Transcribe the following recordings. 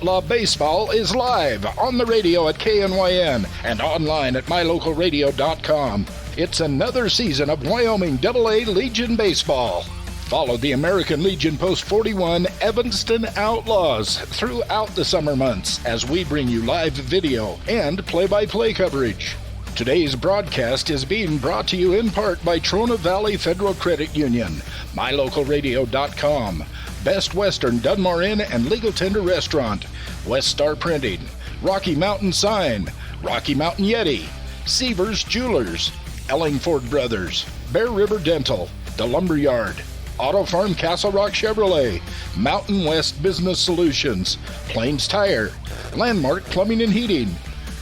Outlaw Baseball is live on the radio at KNYN and online at mylocalradio.com. It's another season of Wyoming AA Legion Baseball. Follow the American Legion Post 41 Evanston Outlaws throughout the summer months as we bring you live video and play-by-play coverage. Today's broadcast is being brought to you in part by Trona Valley Federal Credit Union, mylocalradio.com, Best Western Dunmore Inn and Legal Tender Restaurant, West Star Printing, Rocky Mountain Sign, Rocky Mountain Yeti, Seavers Jewelers, Ellingford Brothers, Bear River Dental, The Lumberyard, Auto Farm Castle Rock Chevrolet, Mountain West Business Solutions, Plains Tire, Landmark Plumbing and Heating,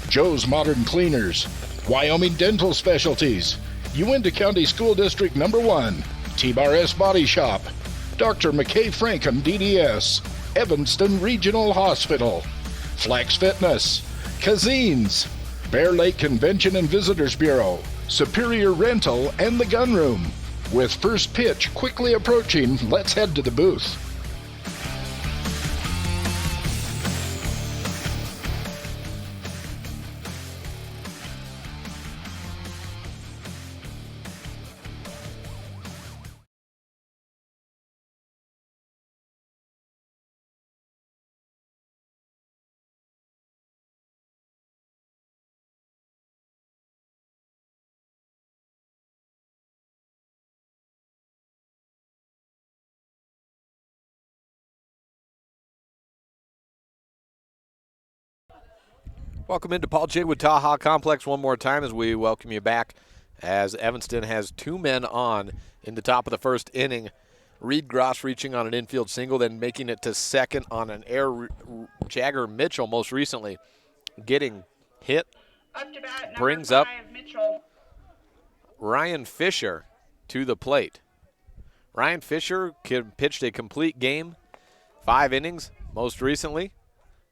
Joe's Modern Cleaners, Wyoming Dental Specialties, Uinta County School District No. 1, T-Bar S Body Shop, Dr. McKay Frankham DDS, Evanston Regional Hospital, Flex Fitness, Kazines, Bear Lake Convention and Visitors Bureau, Superior Rental, and the Gun Room. With first pitch quickly approaching, let's head to the booth. Welcome into Paul Jigwood Taha Complex one more time as we welcome you back as Evanston has two men on in the top of the first inning. Reed Gross reaching on an infield single, then making it to second on an error. Jagger Mitchell most recently getting hit. Brings up Ryan Fisher to the plate. Ryan Fisher pitched a complete game, 5 innings most recently,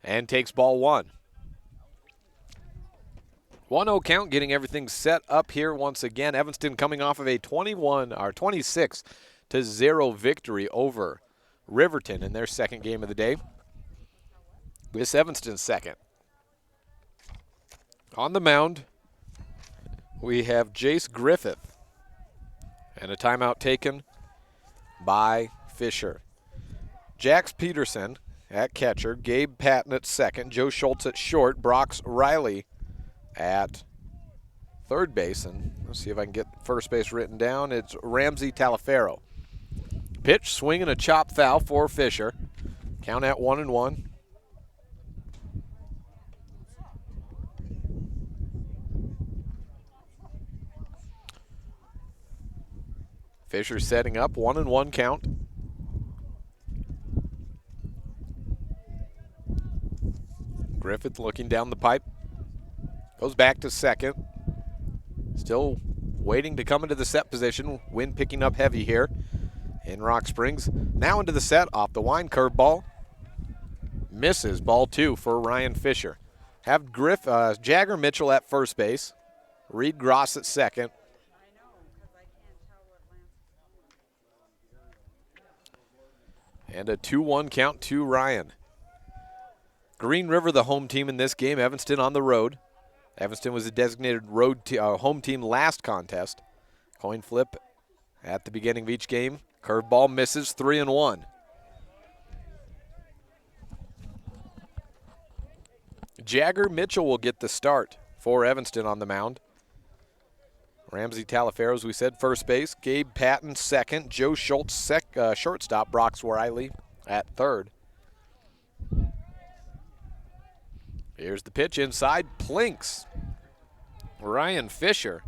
and takes ball one. 1-0 count, getting everything set up here once again. Evanston coming off of a 26-0 victory over Riverton in their second game of the day. This Evanston's second. On the mound, we have Jace Griffith. And a timeout taken by Fisher. Jax Peterson at catcher, Gabe Patton at second, Joe Schultz at short, Brox Riley at third base, and let's see if I can get first base written down. It's Ramsey Talafero. Pitch, swing, and a chop foul for Fisher. Count at 1-1. Fisher setting up, 1-1 count. Griffith looking down the pipe. Goes back to second. Still waiting to come into the set position. Wind picking up heavy here in Rock Springs. Now into the set, off the line, curveball. Misses, ball 2 for Ryan Fisher. Have Jagger Mitchell at first base. Reed Gross at second. And a 2-1 count to Ryan. Green River, the home team in this game. Evanston on the road. Evanston was a designated home team last contest. Coin flip at the beginning of each game. Curveball misses, 3-1. Jagger Mitchell will get the start for Evanston on the mound. Ramsey Talafero, as we said, first base. Gabe Patton second. Joe Schultz shortstop. Brox Riley at third. Here's the pitch inside, Plinks. Ryan Fisher.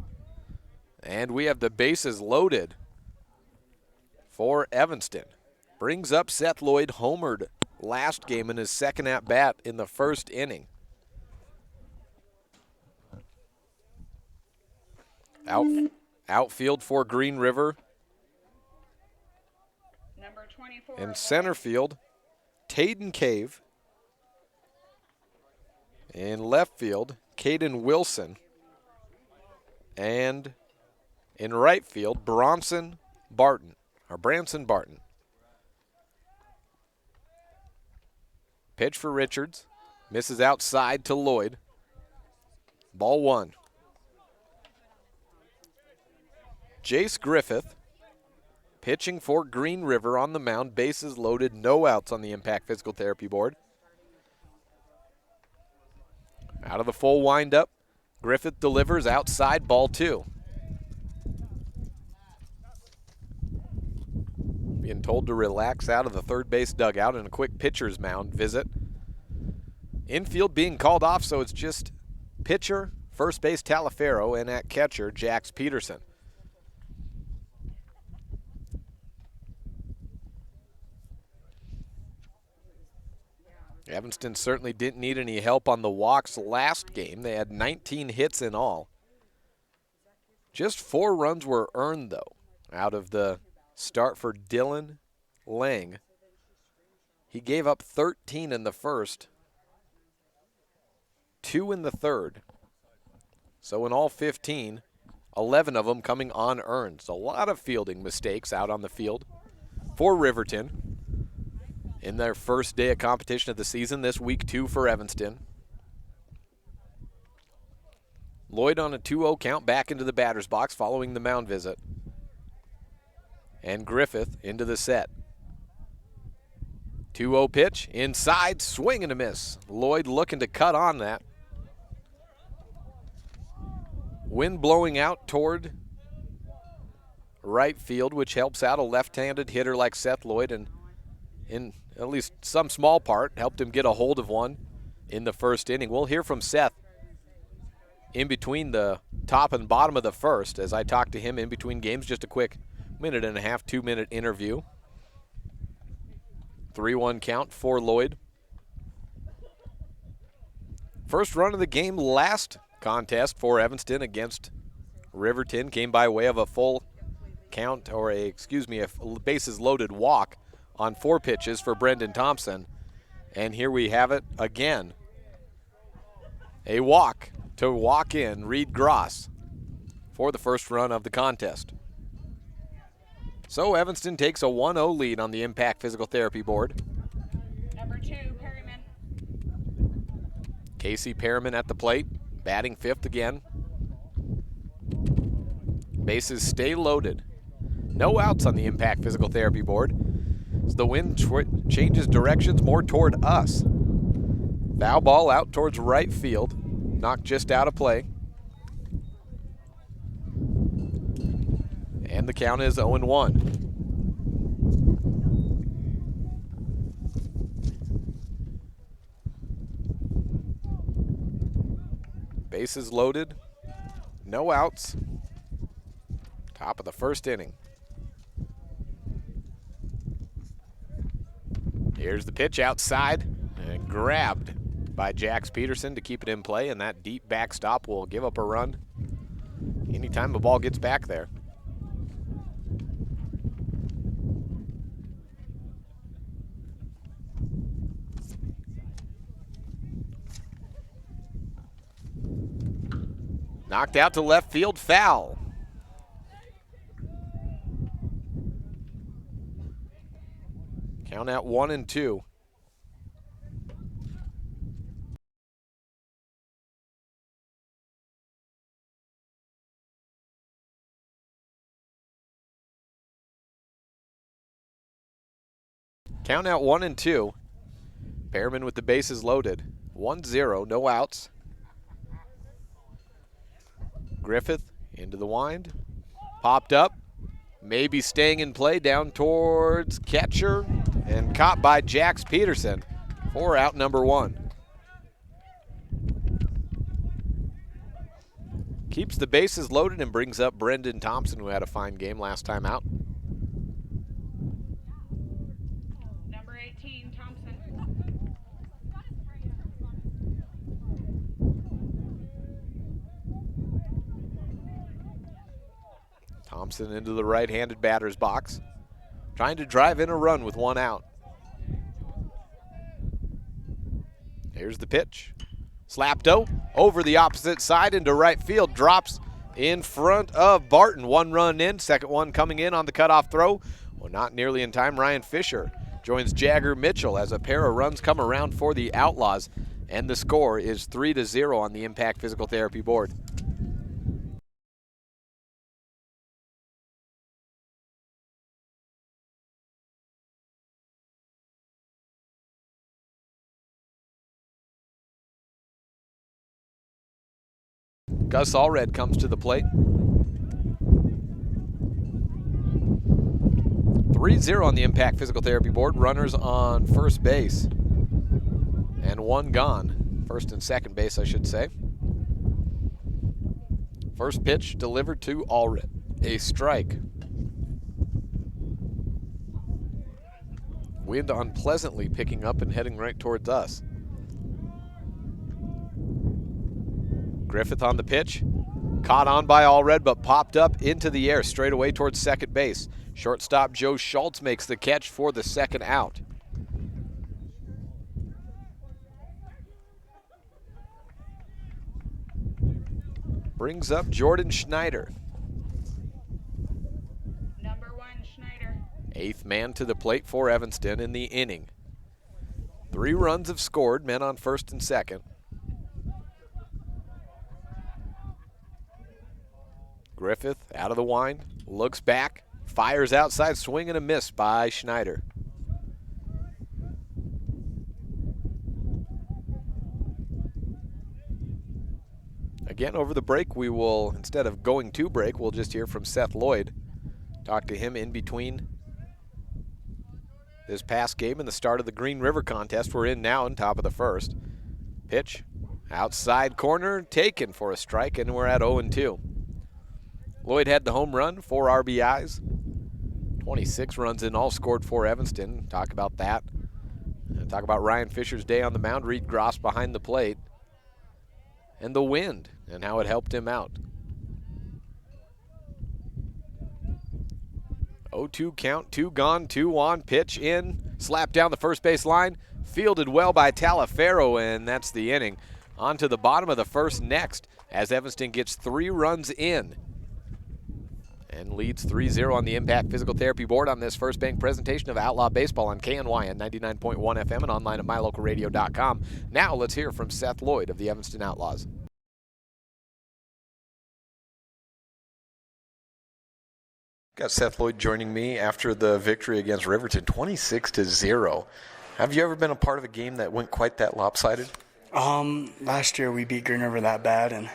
And we have the bases loaded for Evanston. Brings up Seth Lloyd, homered last game in his second at-bat in the first inning. Outfield for Green River. Number 24. In center field, Tayden Cave. In left field, Caden Wilson. And in right field, Branson Barton. Pitch for Richards. Misses outside to Lloyd. Ball one. Jace Griffith pitching for Green River on the mound. Bases loaded, no outs on the Impact Physical Therapy board. Out of the full windup, Griffith delivers outside, ball two. Being told to relax out of the third base dugout and a quick pitcher's mound visit. Infield being called off, so it's just pitcher, first base Talafero, and at catcher, Jax Peterson. Evanston certainly didn't need any help on the walks last game. They had 19 hits in all. Just 4 runs were earned, though, out of the start for Dylan Lang. He gave up 13 in the first, 2 in the third. So in all 15, 11 of them coming unearned. So a lot of fielding mistakes out on the field for Riverton in their first day of competition of the season, this week 2 for Evanston. Lloyd on a 2-0 count back into the batter's box following the mound visit. And Griffith into the set. 2-0 pitch, inside, swing and a miss. Lloyd looking to cut on that. Wind blowing out toward right field, which helps out a left-handed hitter like Seth Lloyd, and in at least some small part helped him get a hold of one in the first inning. We'll hear from Seth in between the top and bottom of the first as I talk to him in between games. Just a quick 1.5 minute, 2-minute interview. 3-1 count for Lloyd. First run of the game last contest for Evanston against Riverton came by way of a full count, or a bases loaded walk on 4 pitches for Brendan Thompson. And here we have it again. A walk to walk in Reed Gross for the first run of the contest. So Evanston takes a 1-0 lead on the Impact Physical Therapy board. Number 2, Perryman. Casey Perryman at the plate, batting 5th again. Bases stay loaded. No outs on the Impact Physical Therapy board. As the wind changes directions more toward us. Foul ball out towards right field, knocked just out of play. And the count is 0-1. Bases loaded, no outs. Top of the first inning. Here's the pitch outside and grabbed by Jax Peterson to keep it in play, and that deep backstop will give up a run anytime the ball gets back there. Knocked out to left field, foul. Count out 1-2. Count out 1-2. Perriman with the bases loaded. 1-0, no outs. Griffith into the wind. Popped up. Maybe staying in play down towards catcher. And caught by Jax Peterson for out number 1. Keeps the bases loaded and brings up Brendan Thompson, who had a fine game last time out. Number 18, Thompson. Thompson into the right-handed batter's box, trying to drive in a run with 1 out. Here's the pitch. Slapto over the opposite side into right field, drops in front of Barton. 1 run in, second one coming in on the cutoff throw. Well, not nearly in time. Ryan Fisher joins Jagger Mitchell as a pair of runs come around for the Outlaws. And the score is 3-0 on the Impact Physical Therapy board. Gus Allred comes to the plate. 3-0 on the Impact Physical Therapy board. Runners on first base. And one gone. First and second base, I should say. First pitch delivered to Allred. A strike. Wind unpleasantly picking up and heading right towards us. Griffith on the pitch. Caught on by Allred, but popped up into the air straight away towards second base. Shortstop Joe Schultz makes the catch for the second out. Brings up Jordan Schneider. Number 1, Schneider. Eighth man to the plate for Evanston in the inning. 3 runs have scored, men on first and second. Griffith out of the wind, looks back, fires outside, swing and a miss by Schneider. Again, over the break, we will, instead of going to break, we'll just hear from Seth Lloyd. Talk to him in between this past game and the start of the Green River contest we're in now on top of the first. Pitch, outside corner, taken for a strike, and we're at 0-2. Lloyd had the home run, 4 RBIs. 26 runs in all scored for Evanston. Talk about that. And talk about Ryan Fisher's day on the mound. Reed Gross behind the plate. And the wind and how it helped him out. 0-2 count, 2 gone, 2 on, pitch in, slap down the first base line, fielded well by Talaferro, and that's the inning. On to the bottom of the first next as Evanston gets 3 runs in and leads 3-0 on the Impact Physical Therapy board on this First Bank presentation of Outlaw Baseball on KNY and 99.1 FM and online at mylocalradio.com. Now let's hear from Seth Lloyd of the Evanston Outlaws. Got Seth Lloyd joining me after the victory against Riverton, 26-0. Have you ever been a part of a game that went quite that lopsided? Last year we beat Green River that bad, and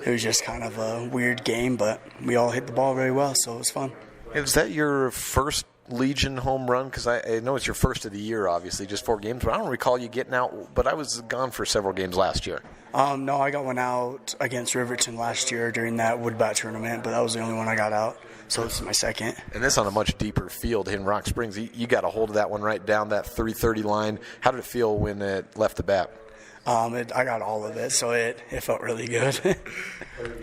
it was just kind of a weird game, but we all hit the ball very well, so it was fun. Is that your first Legion home run? Because I know it's your first of the year, obviously, just 4 games, but I don't recall you getting out, but I was gone for several games last year. No, I got one out against Riverton last year during that Woodbat tournament, but that was the only one I got out, so it's my second. And this on a much deeper field in Rock Springs. You got a hold of that one right down that 330 line. How did it feel when it left the bat? I got all of it, so it felt really good.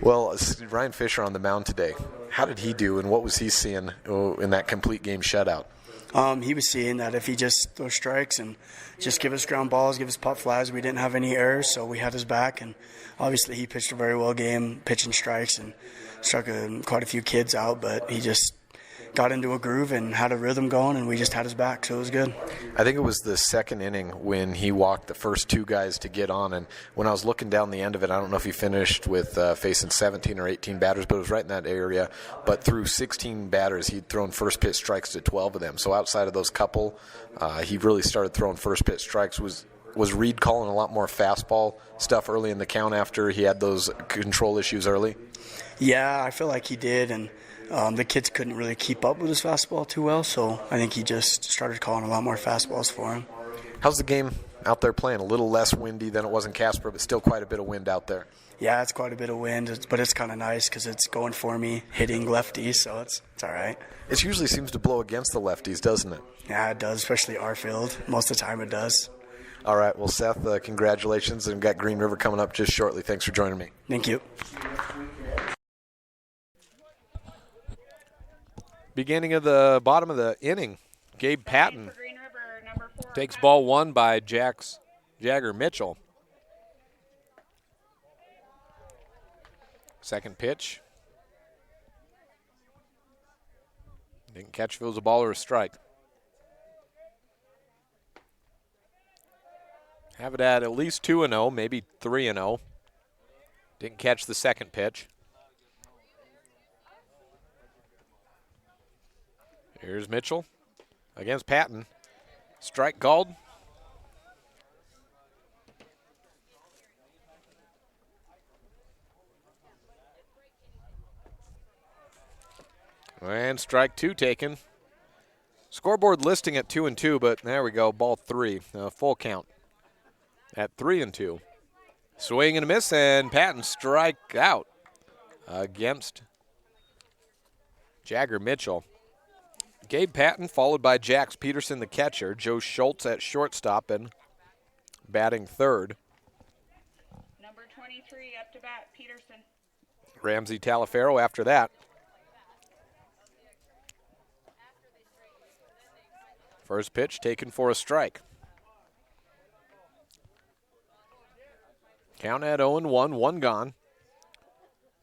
Well, Ryan Fisher on the mound today. How did he do, and what was he seeing in that complete game shutout? He was seeing that if he just throws strikes and just give us ground balls, give us pop flies, we didn't have any errors, so we had his back. And obviously he pitched a very well game, pitching strikes, and struck quite a few kids out, but he just got into a groove and had a rhythm going, and we just had his back, so it was good. I think it was the second inning when he walked the first 2 guys to get on, and when I was looking down the end of it, I don't know if he finished with facing 17 or 18 batters, but it was right in that area. But through 16 batters, he'd thrown first pitch strikes to 12 of them. So outside of those couple, he really started throwing first pitch strikes. Was Reed calling a lot more fastball stuff early in the count after he had those control issues early? Yeah, I feel like he did, and the kids couldn't really keep up with his fastball too well, so I think he just started calling a lot more fastballs for him. How's the game out there playing? A little less windy than it was in Casper, but still quite a bit of wind out there. Yeah, it's quite a bit of wind, but it's kind of nice because it's going for me, hitting lefties, so it's all right. It usually seems to blow against the lefties, doesn't it? Yeah, it does, especially our field. Most of the time it does. All right, well, Seth, congratulations, and got Green River coming up just shortly. Thanks for joining me. Thank you. Beginning of the bottom of the inning, Gabe Patton Green River, number 4, takes ball 1 by Jagger Mitchell. Second pitch. Didn't catch if it was a ball or a strike. have it at least 2-0, maybe 3-0. Didn't catch the second pitch. Here's Mitchell against Patton. Strike called. And strike 2 taken. Scoreboard listing at 2-2, but there we go, ball 3. Full count at 3-2. Swing and a miss, and Patton strike out against Jagger Mitchell. Gabe Patton followed by Jax Peterson, the catcher. Joe Schultz at shortstop and batting third. Number 23 up to bat, Peterson. Ramsey Talafero after that. First pitch taken for a strike. Count at 0-1, one gone.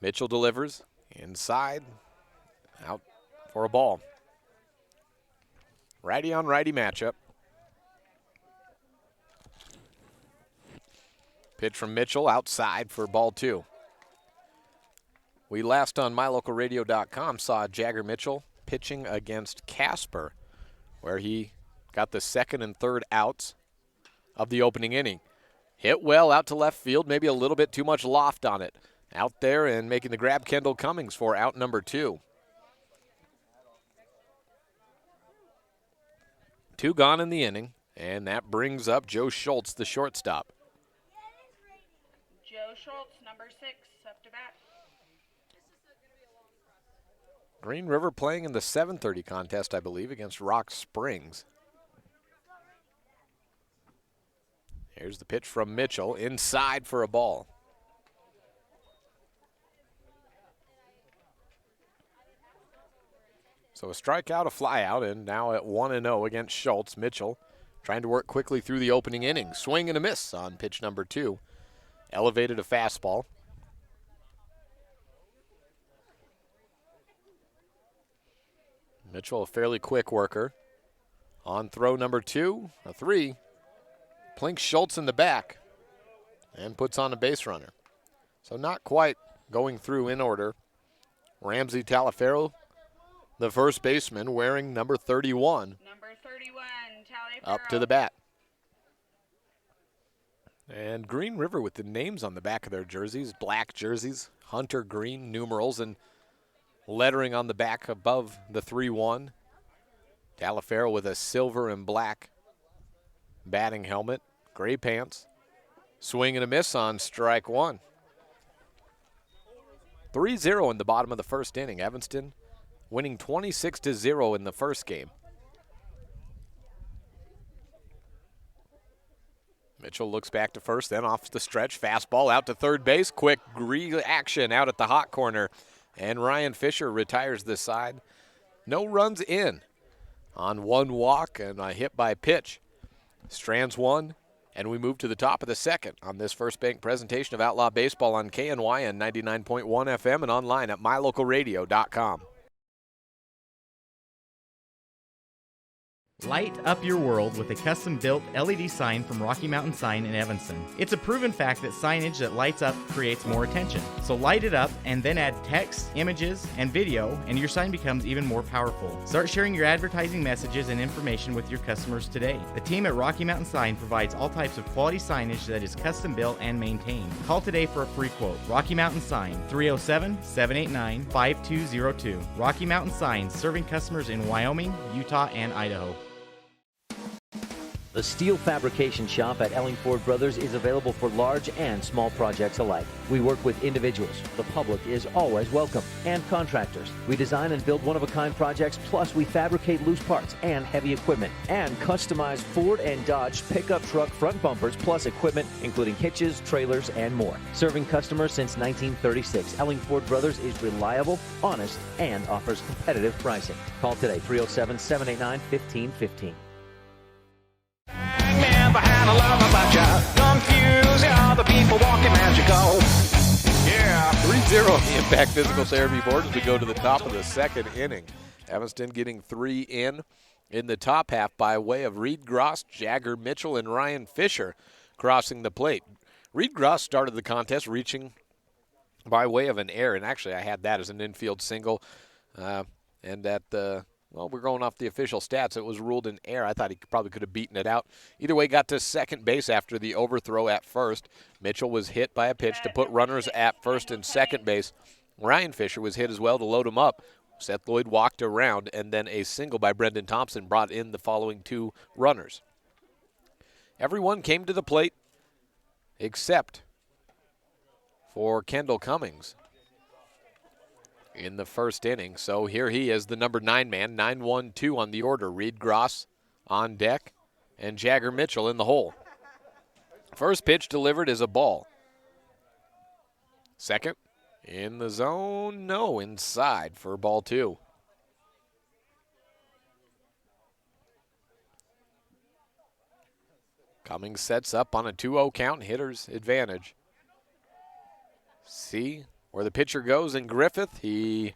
Mitchell delivers inside, out for a ball. Righty on righty matchup. Pitch from Mitchell outside for ball 2. We last on mylocalradio.com saw Jagger Mitchell pitching against Casper, where he got the second and third outs of the opening inning. Hit well out to left field, maybe a little bit too much loft on it. Out there and making the grab, Kendall Cummings for out number 2. 2 gone in the inning, and that brings up Joe Schultz, the shortstop. Joe Schultz, number 6 up to bat. Green River playing in the 7:30 contest, I believe, against Rock Springs. Here's the pitch from Mitchell, inside for a ball. So a strikeout, a flyout, and now at 1-0 against Schultz. Mitchell trying to work quickly through the opening inning. Swing and a miss on pitch number 2. Elevated a fastball. Mitchell, a fairly quick worker. On throw number 2, a 3. Plinks Schultz in the back and puts on a base runner. So not quite going through in order. Ramsey Talafero, the first baseman, wearing number 31. Number 31, Talafero. Up to the bat. And Green River with the names on the back of their jerseys, black jerseys, Hunter Green numerals, and lettering on the back above the 3-1. Talafero with a silver and black batting helmet, gray pants. Swing and a miss on strike 1. 3-0 in the bottom of the first inning. Evanston winning 26-0 in the first game. Mitchell looks back to first, then off the stretch. Fastball out to third base. Quick reaction out at the hot corner. And Ryan Fisher retires this side. No runs in on 1 walk and a hit by pitch. Strands 1, and we move to the top of the second on this First Bank presentation of Outlaw Baseball on KNYN 99.1 FM and online at mylocalradio.com. Light up your world with a custom-built LED sign from Rocky Mountain Sign in Evanston. It's a proven fact that signage that lights up creates more attention. So light it up and then add text, images, and video, and your sign becomes even more powerful. Start sharing your advertising messages and information with your customers today. The team at Rocky Mountain Sign provides all types of quality signage that is custom-built and maintained. Call today for a free quote. Rocky Mountain Sign, 307-789-5202. Rocky Mountain Sign, serving customers in Wyoming, Utah, and Idaho. The steel fabrication shop at Ellingford Brothers is available for large and small projects alike. We work with individuals, the public is always welcome, and contractors. We design and build one-of-a-kind projects, plus we fabricate loose parts and heavy equipment, and customize Ford and Dodge pickup truck front bumpers, plus equipment including hitches, trailers, and more. Serving customers since 1936, Ellingford Brothers is reliable, honest, and offers competitive pricing. Call today, 307-789-1515. Never had a love about you. Confuse all the people walking magical. Yeah. 3-0 on the Impact Physical Therapy Board as we go to the top of the second inning. Evanston getting 3 in the top half by way of Reed Gross, Jagger Mitchell, and Ryan Fisher. crossing the plate. Reed Gross started the contest reaching by way of an error, and actually I had that as an infield single. And at well, we're going off the official stats. It was ruled an error. I thought he probably could have beaten it out. Either way, got to second base after the overthrow at first. Mitchell was hit by a pitch to put runners at first and second base. Ryan Fisher was hit as well to load him up. Seth Lloyd walked around, and then a single by Brendan Thompson brought in the following two runners. Everyone came to the plate except for Kendall Cummings in the first inning. So here he is, the number 9 man, 9-1-2 on the order. Reed Gross on deck and Jagger Mitchell in the hole. First pitch delivered is a ball. Second, in the zone, no, inside for ball 2. Cummings sets up on a 2-0 count, hitter's advantage. See where the pitcher goes in Griffith. He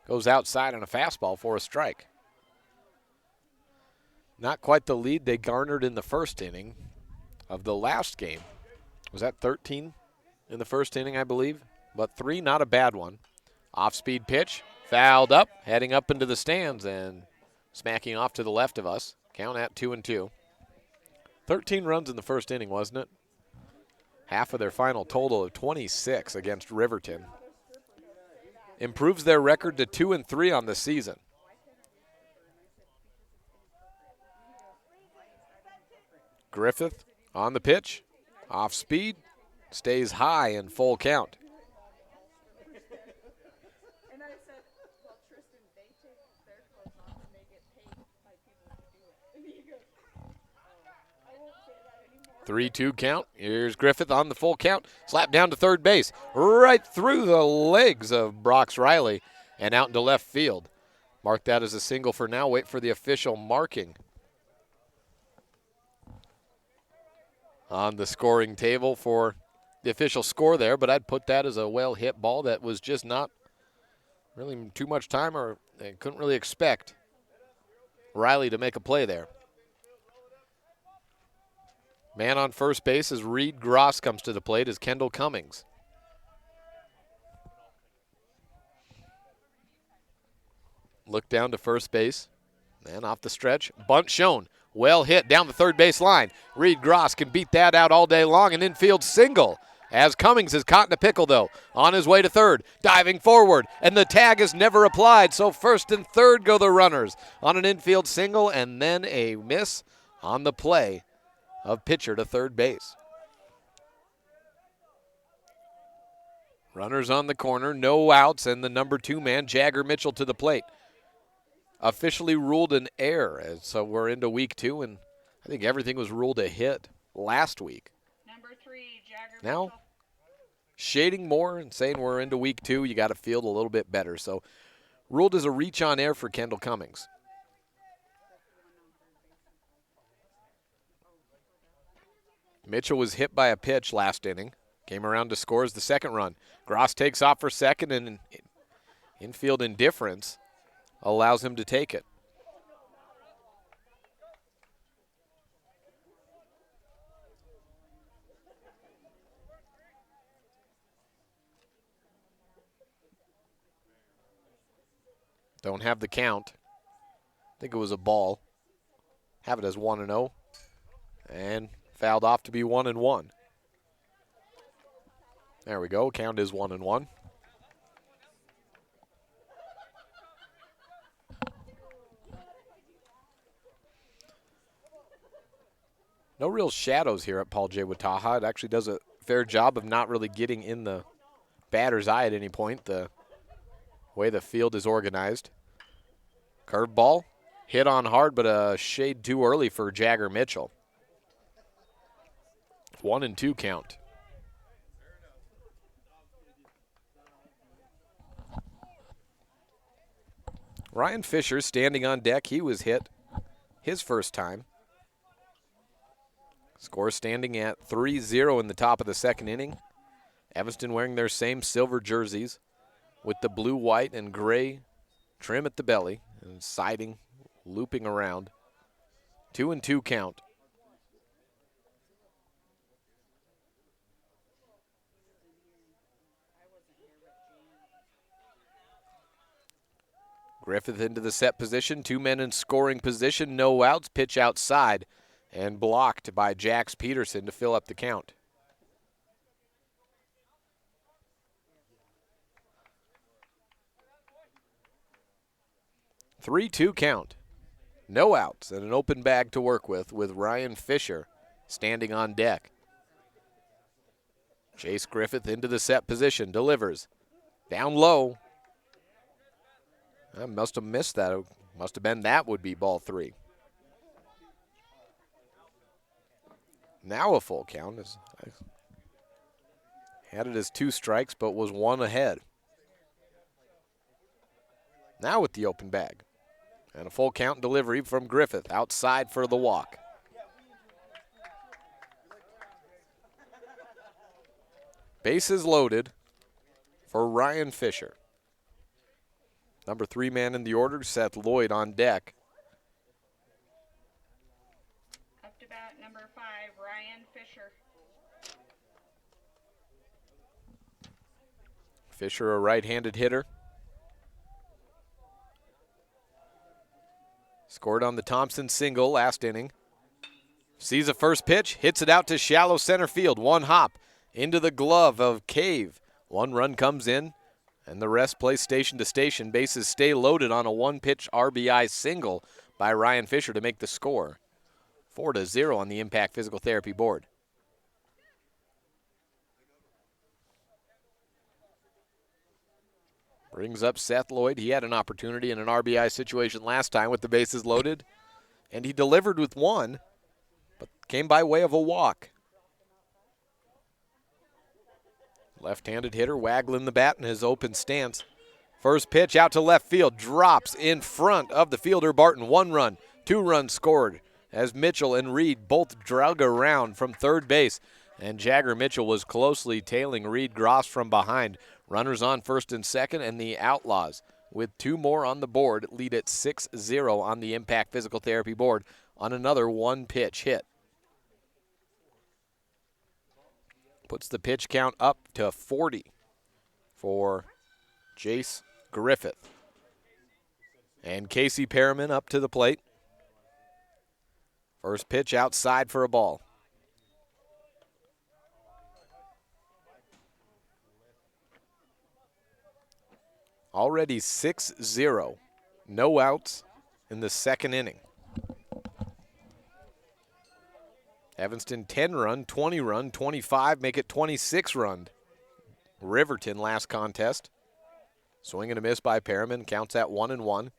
goes outside on a fastball for a strike. Not quite the lead they garnered in the first inning of the last game. Was that 13 in the first inning, I believe? But 3, not a bad one. Off-speed pitch, fouled up, heading up into the stands and smacking off to the left of us. Count at 2-2. 13 runs in the first inning, wasn't it? Half of their final total of 26 against Riverton. Improves their record to 2-3 on the season. Griffith on the pitch, off speed, stays high in full count. And I said, well, Tristan, they take their clothes off and they get paid by people to do it. And he goes, I won't say that anymore. 3-2 count. Here's Griffith on the full count. Slap down to third base. Right through the legs of Brox Riley and out into left field. Mark that as a single for now. Wait for the official marking on the scoring table for the official score there, but I'd put that as a well-hit ball that was just not really too much time, or they couldn't really expect Riley to make a play there. Man on first base as Reed Gross comes to the plate as Kendall Cummings. Look down to first base. Man off the stretch. Bunt shown. Well hit down the third base line. Reed Gross can beat that out all day long. An infield single as Cummings is caught in a pickle, though. On his way to third, diving forward, and the tag is never applied. So first and third go the runners on an infield single, and then a miss on the play of pitcher to third base. Runners on the corner, no outs, and the number 2 man, Jagger Mitchell, to the plate. Officially ruled an error, and so we're into week 2, and I think everything was ruled a hit last week. Number 3, Jagger Now, Mitchell. shading more and saying we're into week 2, you got to field a little bit better. So ruled as a reach on air for Kendall Cummings. Mitchell was hit by a pitch last inning. Came around to scores the second run. Gross takes off for second, and infield indifference allows him to take it. Don't have the count. I think it was a ball. Have it as 1-0. And fouled off to be 1-1. There we go. Count is 1-1. No real shadows here at Paul J. Wataha. It actually does a fair job of not really getting in the batter's eye at any point, the way the field is organized. Curveball, hit on hard, but a shade too early for Jagger Mitchell. 1-2 count. Ryan Fisher standing on deck. He was hit his first time. Score standing at 3-0 in the top of the second inning. Evanston wearing their same silver jerseys with the blue, white, and gray trim at the belly and siding looping around. 2-2 count. Griffith into the set position, 2 men in scoring position, no outs, pitch outside, and blocked by Jax Peterson to fill up the count. Three-two count. No outs and an open bag to work with Ryan Fisher standing on deck. Chase Griffith into the set position, delivers. Down low. I must have missed that. Must have been that would be ball 3. Now a full count. I had it as 2 strikes, but was 1 ahead. Now with the open bag. And a full count delivery from Griffith, outside for the walk. Bases loaded for Ryan Fisher. Number 3 man in the order, Seth Lloyd on deck. Up to bat, number 5, Ryan Fisher. Fisher, a right-handed hitter. Scored on the Thompson single last inning. Sees a first pitch, hits it out to shallow center field. 1 hop into the glove of Cave. 1 run comes in, and the rest plays station to station. Bases stay loaded on a 1-pitch RBI single by Ryan Fisher to make the score. 4-0 on the Impact Physical Therapy board. Brings up Seth Lloyd. He had an opportunity in an RBI situation last time with the bases loaded, and he delivered with 1, but came by way of a walk. Left-handed hitter waggling the bat in his open stance. First pitch out to left field, drops in front of the fielder Barton. 1 run, 2 runs scored as Mitchell and Reed both drug around from third base, and Jagger Mitchell was closely tailing Reed Gross from behind. Runners on first and second, and the Outlaws, with 2 more on the board, lead at 6-0 on the Impact Physical Therapy board on another 1-pitch hit. Puts the pitch count up to 40 for Jace Griffith. And Casey Perriman up to the plate. First pitch outside for a ball. Already 6-0. No outs in the second inning. Evanston 10-run, 20-run, 25, make it 26-run. Riverton last contest. Swing and a miss by Perriman, counts at 1-1.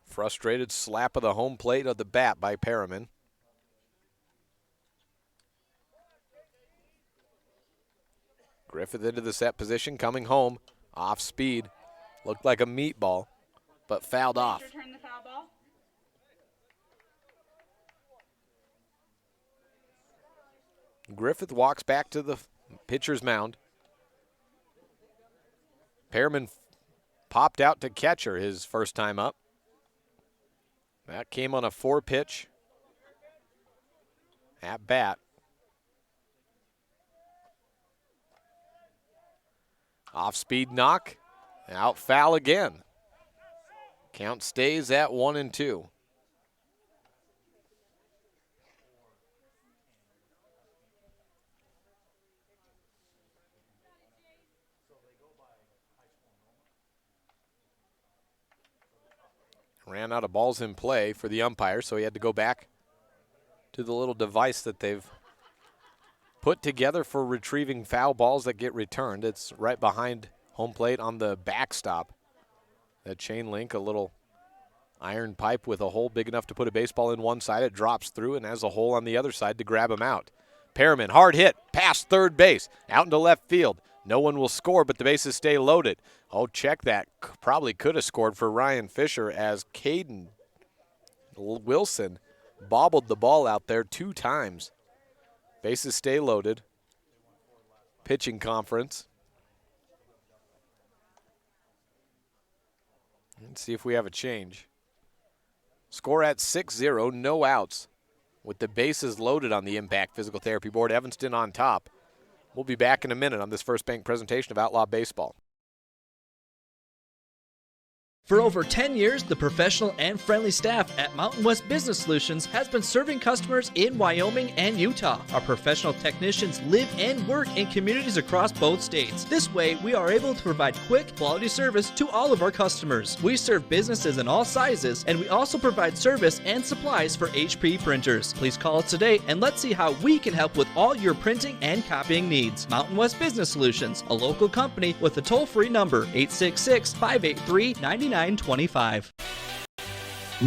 Frustrated slap of the home plate of the bat by Perriman. Griffith into the set position, coming home, off speed. Looked like a meatball, but fouled off. Return the foul ball. Griffith walks back to the pitcher's mound. Perriman popped out to catcher his first time up. That came on a 4-pitch at bat. Off-speed knock, out foul again. Count stays at 1-2. Ran out of balls in play for the umpire, so he had to go back to the little device that they've put together for retrieving foul balls that get returned. It's right behind home plate on the backstop. That chain link, a little iron pipe with a hole big enough to put a baseball in one side. It drops through and has a hole on the other side to grab him out. Perriman, hard hit, past third base, out into left field. No one will score, but the bases stay loaded. Oh, check that. Probably could have scored for Ryan Fisher as Caden Wilson bobbled the ball out there 2 times. Bases stay loaded. Pitching conference. Let's see if we have a change. Score at 6-0, no outs. With the bases loaded on the Impact Physical Therapy board, Evanston on top. We'll be back in a minute on this First Bank presentation of Outlaw Baseball. For over 10 years, the professional and friendly staff at Mountain West Business Solutions has been serving customers in Wyoming and Utah. Our professional technicians live and work in communities across both states. This way, we are able to provide quick, quality service to all of our customers. We serve businesses in all sizes, and we also provide service and supplies for HP printers. Please call us today and let's see how we can help with all your printing and copying needs. Mountain West Business Solutions, a local company with a toll-free number, 866-583-9925. We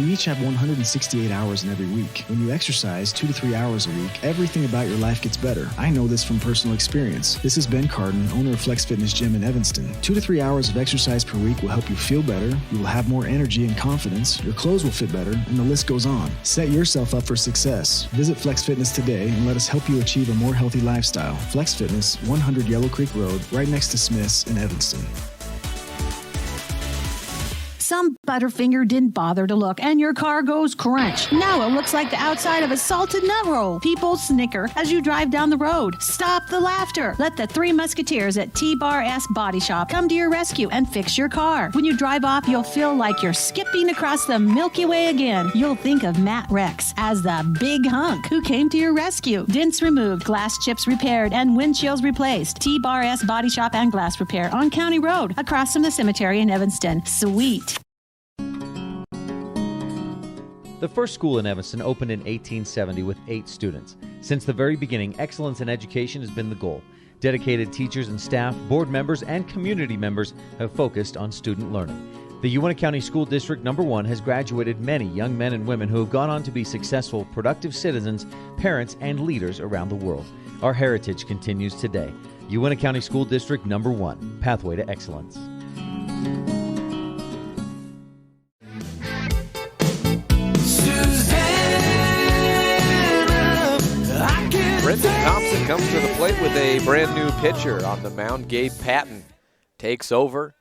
each have 168 hours in every week. When you exercise 2 to 3 hours a week, everything about your life gets better. I know this from personal experience. This is Ben Carden, owner of Flex Fitness Gym in Evanston. 2 to 3 hours of exercise per week will help you feel better, you will have more energy and confidence, your clothes will fit better, and the list goes on. Set yourself up for success. Visit Flex Fitness today and let us help you achieve a more healthy lifestyle. Flex Fitness, 100 Yellow Creek Road, right next to Smith's in Evanston. Some Butterfinger didn't bother to look, and your car goes crunch. Now it looks like the outside of a salted nut roll. People snicker as you drive down the road. Stop the laughter. Let the Three Musketeers at T-Bar S Body Shop come to your rescue and fix your car. When you drive off, you'll feel like you're skipping across the Milky Way again. You'll think of Matt Rex as the big hunk who came to your rescue. Dents removed, glass chips repaired, and windshields replaced. T-Bar S Body Shop and Glass Repair on County Road, across from the cemetery in Evanston. Sweet. The first school in Evanston opened in 1870 with 8 students. Since the very beginning, excellence in education has been the goal. Dedicated teachers and staff, board members, and community members have focused on student learning. The Uintah County School District No. 1 has graduated many young men and women who have gone on to be successful, productive citizens, parents, and leaders around the world. Our heritage continues today. Uintah County School District No. 1, Pathway to Excellence. Brendan Thompson comes to the plate with a brand new pitcher on the mound. Gabe Patton takes over,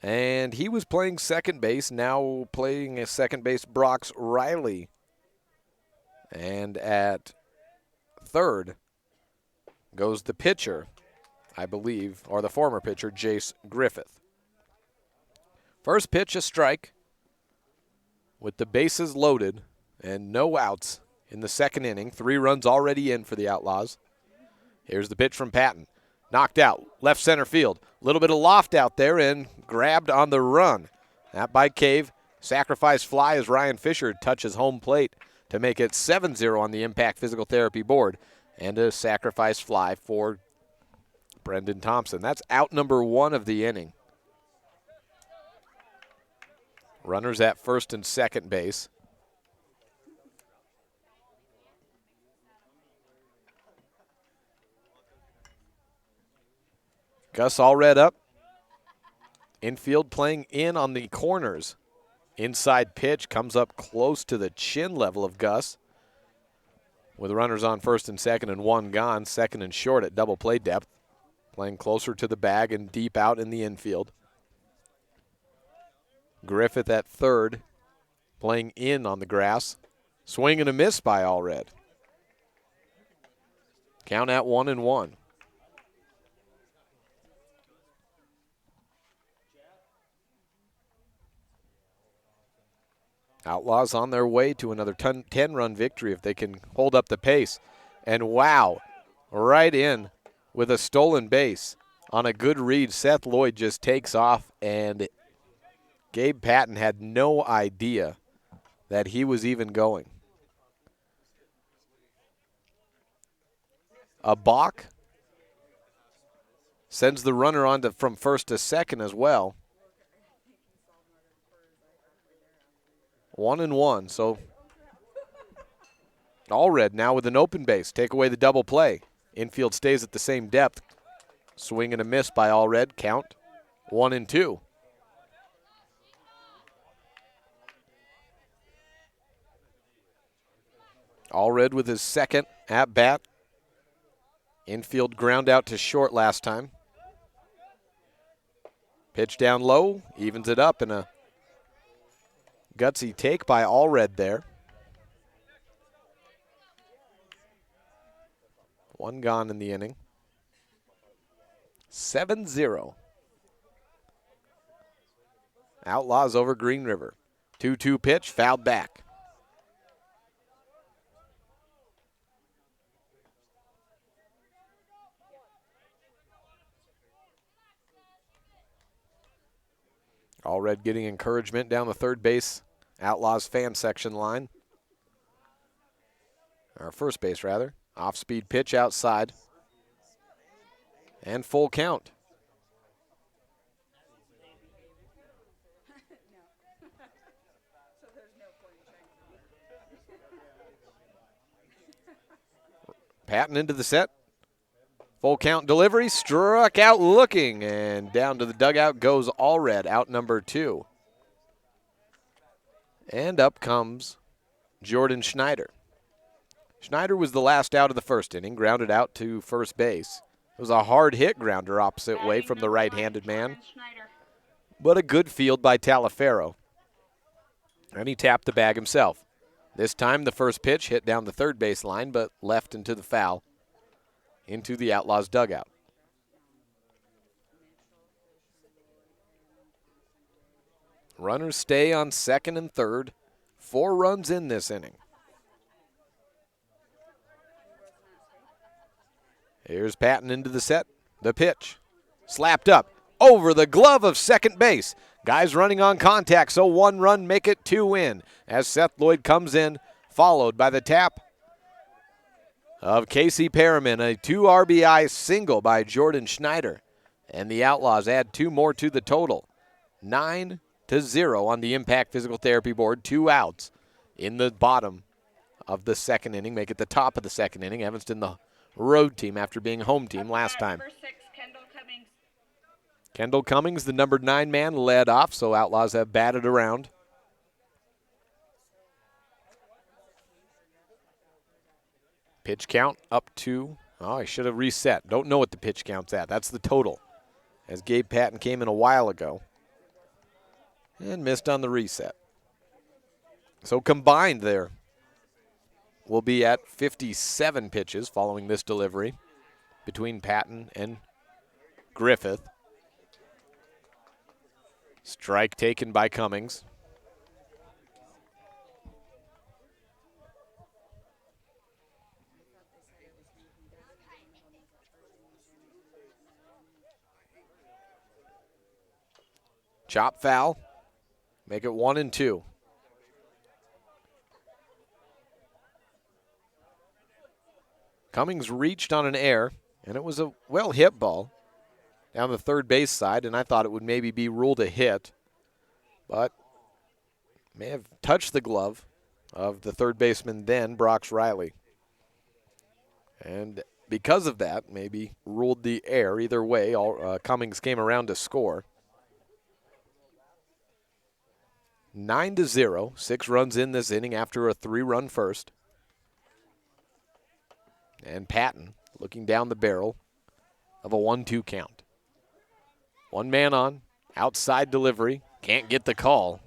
and he was playing second base, now playing a second base Brox Riley. And at third goes the pitcher, I believe, or the former pitcher, Jace Griffith. First pitch, a strike with the bases loaded and no outs. In the second inning, 3 runs already in for the Outlaws. Here's the pitch from Patton. Knocked out, left center field. A little bit of loft out there and grabbed on the run. That by Cave. Sacrifice fly as Ryan Fisher touches home plate to make it 7-0 on the Impact Physical Therapy board. And a sacrifice fly for Brendan Thompson. That's out number 1 of the inning. Runners at first and second base. Gus Allred up. Infield playing in on the corners. Inside pitch comes up close to the chin level of Gus. With runners on first and second and 1 gone, second and short at double play depth. Playing closer to the bag and deep out in the infield. Griffith at third, playing in on the grass. Swing and a miss by Allred. Count at 1-1. Outlaws on their way to another 10-run victory if they can hold up the pace. And wow, right in with a stolen base. On a good read, Seth Lloyd just takes off, and Gabe Patton had no idea that he was even going. A balk sends the runner on from first to second as well. 1-1, so Allred now with an open base. Take away the double play. Infield stays at the same depth. Swing and a miss by Allred. Count 1-2. Allred with his second at bat. Infield ground out to short last time. Pitch down low, evens it up, and a gutsy take by Allred there. 1 gone in the inning. 7-0. Outlaws over Green River. 2-2 pitch, fouled back. Allred getting encouragement down the third base Outlaws fan section line. Or first base, rather. Off-speed pitch outside. And full count. Patton into the set. Full count delivery, struck out looking, and down to the dugout goes Allred, out number 2. And up comes Jordan Schneider. Schneider was the last out of the first inning, grounded out to first base. It was a hard hit grounder opposite way from the right-handed man, but a good field by Talaferro. And he tapped the bag himself. This time the first pitch hit down the third base line, but left into the foul, into the Outlaws dugout. Runners stay on second and third. 4 runs in this inning. Here's Patton into the set. The pitch. Slapped up over the glove of second base. Guys running on contact, so 1 run, make it 2 in. As Seth Lloyd comes in, followed by the tap of Casey Perriman. A 2 RBI single by Jordan Schneider. And the Outlaws add 2 more to the total. 9-0 on the Impact Physical Therapy board. 2 outs in the bottom of the second inning. Make it the top of the second inning. Evanston, the road team after being home team last time. Kendall Cummings, the number 9 man, led off, so Outlaws have batted around. Pitch count up to, I should have reset. Don't know what the pitch count's at. That's the total, as Gabe Patton came in a while ago and missed on the reset. So combined there will be at 57 pitches following this delivery between Patton and Griffith. Strike taken by Cummings. Chop foul. Make it 1-2. Cummings reached on an error, and it was a well-hit ball down the third base side, and I thought it would maybe be ruled a hit, but may have touched the glove of the third baseman then, Brox Riley. And because of that, maybe ruled the error. Either way, Cummings came around to score. 9-0, 6 runs in this inning after a 3-run first. And Patton looking down the barrel of a 1-2 count. 1 man on, outside delivery, can't get the call.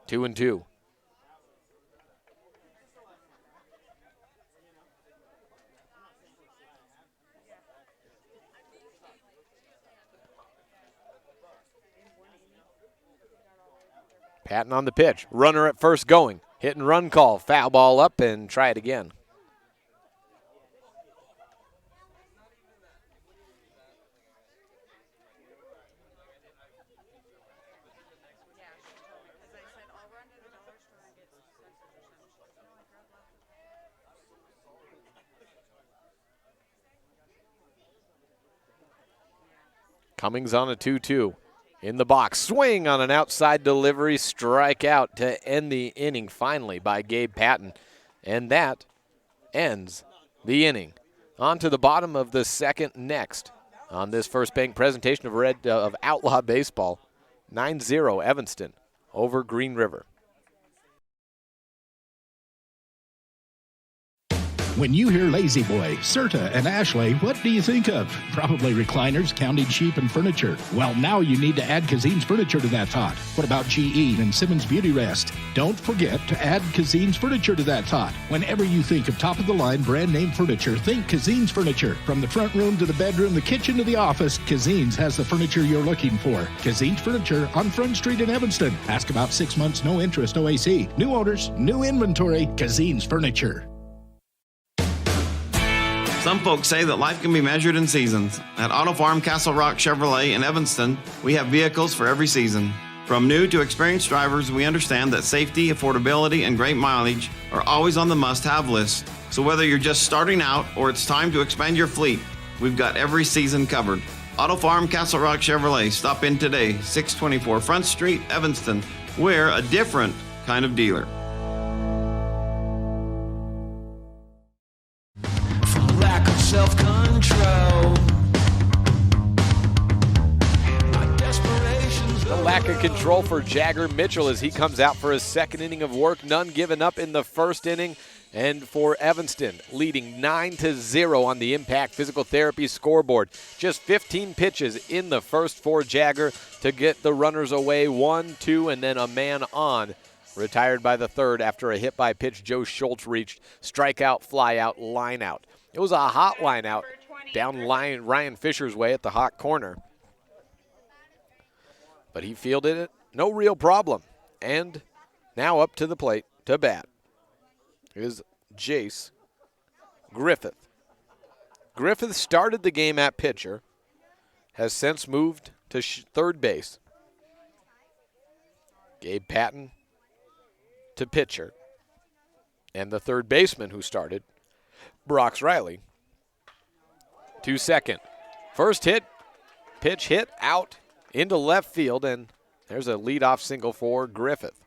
2-2. Patton on the pitch, runner at first going, hit and run call, foul ball up and try it again. Cummings on a 2-2. In the box, swing on an outside delivery, strikeout to end the inning finally by Gabe Patton. And that ends the inning. On to the bottom of the second next on this First Bank presentation of Outlaw Baseball. 9-0 Evanston over Green River. When you hear Lazy Boy, Serta, and Ashley, what do you think of? Probably recliners, counting sheep, and furniture. Well, now you need to add Kazine's Furniture to that thought. What about GE and Simmons Beauty Rest? Don't forget to add Kazine's Furniture to that thought. Whenever you think of top-of-the-line brand-name furniture, think Kazine's Furniture. From the front room to the bedroom, the kitchen to the office, Kazine's has the furniture you're looking for. Kazine's Furniture on Front Street in Evanston. Ask about 6 months, no interest, OAC. New owners, new inventory, Kazine's Furniture. Some folks say that life can be measured in seasons. At Auto Farm Castle Rock Chevrolet in Evanston, we have vehicles for every season. From new to experienced drivers, we understand that safety, affordability, and great mileage are always on the must-have list. So whether you're just starting out or it's time to expand your fleet, we've got every season covered. Auto Farm Castle Rock Chevrolet. Stop in today, 624 Front Street, Evanston. We're a different kind of dealer. Lack of self-control. The lack of control for Jagger Mitchell as he comes out for his second inning of work. None given up in the first inning. And for Evanston, leading 9-0 on the Impact Physical Therapy scoreboard. Just 15 pitches in the first for Jagger to get the runners away. 1, 2, and then a man on. Retired by the third after a hit by pitch Joe Schultz reached. Strikeout, fly out, line out. It was a hot line out down Ryan Fisher's way at the hot corner. But he fielded it, no real problem. And now up to the plate to bat is Jace Griffith. Griffith started the game at pitcher, has since moved to third base. Gabe Patton to pitcher. And the third baseman who started, Brox Riley, to second. First hit, pitch hit out into left field, and there's a leadoff single for Griffith.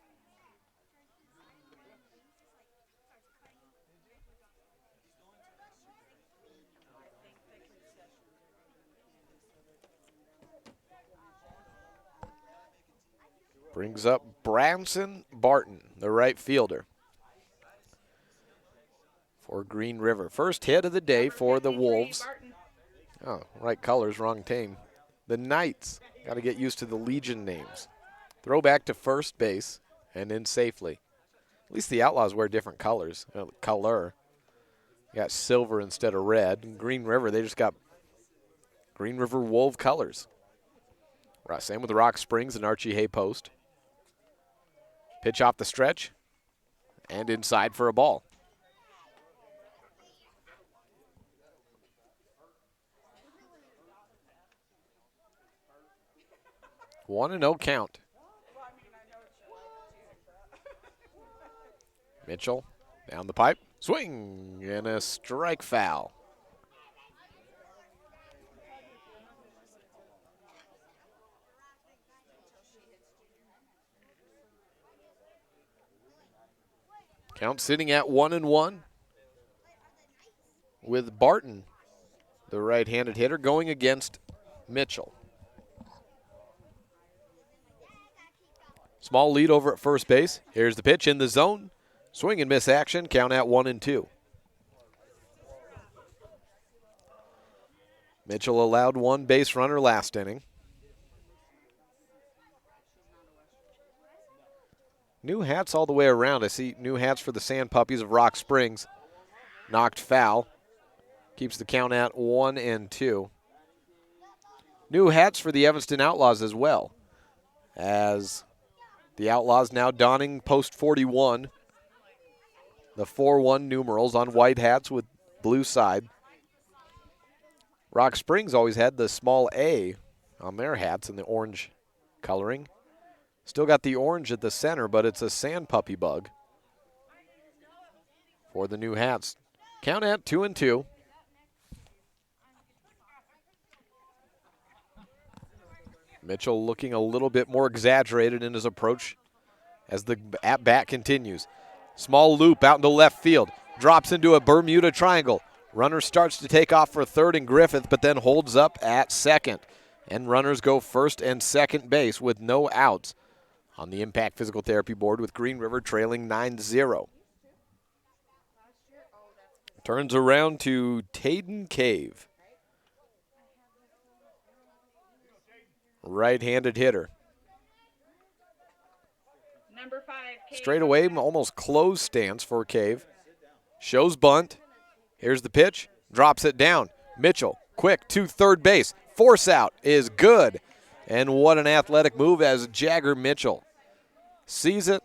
Brings up Branson Barton, the right fielder, for Green River. First hit of the day for the Wolves. Oh, right colors, wrong team. The Knights. Got to get used to the Legion names. Throw back to first base and in safely. At least the Outlaws wear different colors. Color. You got silver instead of red. And Green River, they just got Green River Wolf colors. Same with Rock Springs and Archie Hay Post. Pitch off the stretch and inside for a ball. 1-0 count. Mitchell down the pipe. Swing and a strike foul. Count sitting at 1-1 with Barton, the right-handed hitter, going against Mitchell. Small lead over at first base. Here's the pitch in the zone. Swing and miss action. Count at 1-2. Mitchell allowed one base runner last inning. New hats all the way around. I see new hats for the Sand Puppies of Rock Springs. Knocked foul. Keeps the count at 1-2. New hats for the Evanston Outlaws as well, as the Outlaws now donning post 41. The 4-1 numerals on white hats with blue side. Rock Springs always had the small A on their hats in the orange coloring. Still got the orange at the center, but it's a Sand Puppy bug for the new hats. Count at 2-2. Mitchell looking a little bit more exaggerated in his approach as the at-bat continues. Small loop out into left field. Drops into a Bermuda triangle. Runner starts to take off for third and Griffith, but then holds up at second. And runners go first and second base with no outs on the Impact Physical Therapy board with Green River trailing 9-0. Turns around to Tayden Cave. Right-handed hitter. Number 5, Cave. Straight away, almost closed stance for Cave. Shows bunt. Here's the pitch. Drops it down. Mitchell, quick to third base. Force out is good. And what an athletic move as Jagger Mitchell sees it,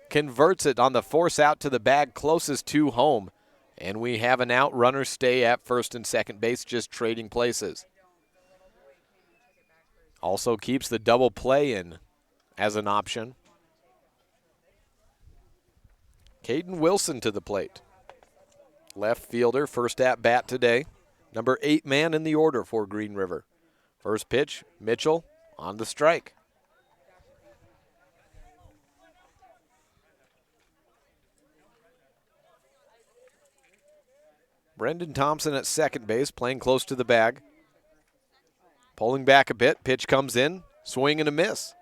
converts it on the force out to the bag closest to home. And we have an out. Runners stay at first and second base, just trading places. Also keeps the double play in as an option. Caden Wilson to the plate. Left fielder, first at bat today. Number 8 man in the order for Green River. First pitch, Mitchell on the strike. Brendan Thompson at second base, playing close to the bag. Pulling back a bit, pitch comes in, swing and a miss.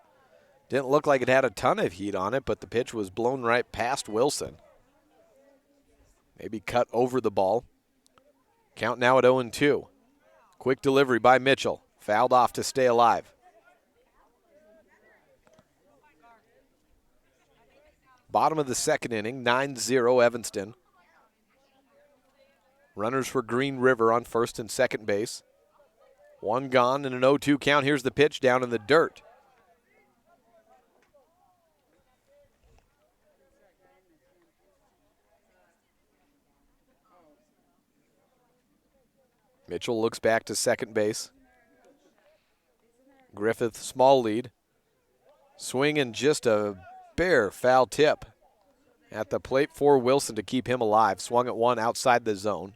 Didn't look like it had a ton of heat on it, but the pitch was blown right past Wilson. Maybe cut over the ball. Count now at 0-2. Quick delivery by Mitchell. Fouled off to stay alive. Bottom of the second inning, 9-0 Evanston. Runners for Green River on first and second base. One gone and an 0-2 count. Here's the pitch down in the dirt. Mitchell looks back to second base. Griffith, small lead. Swing and just a bare foul tip at the plate for Wilson to keep him alive. Swung at one outside the zone.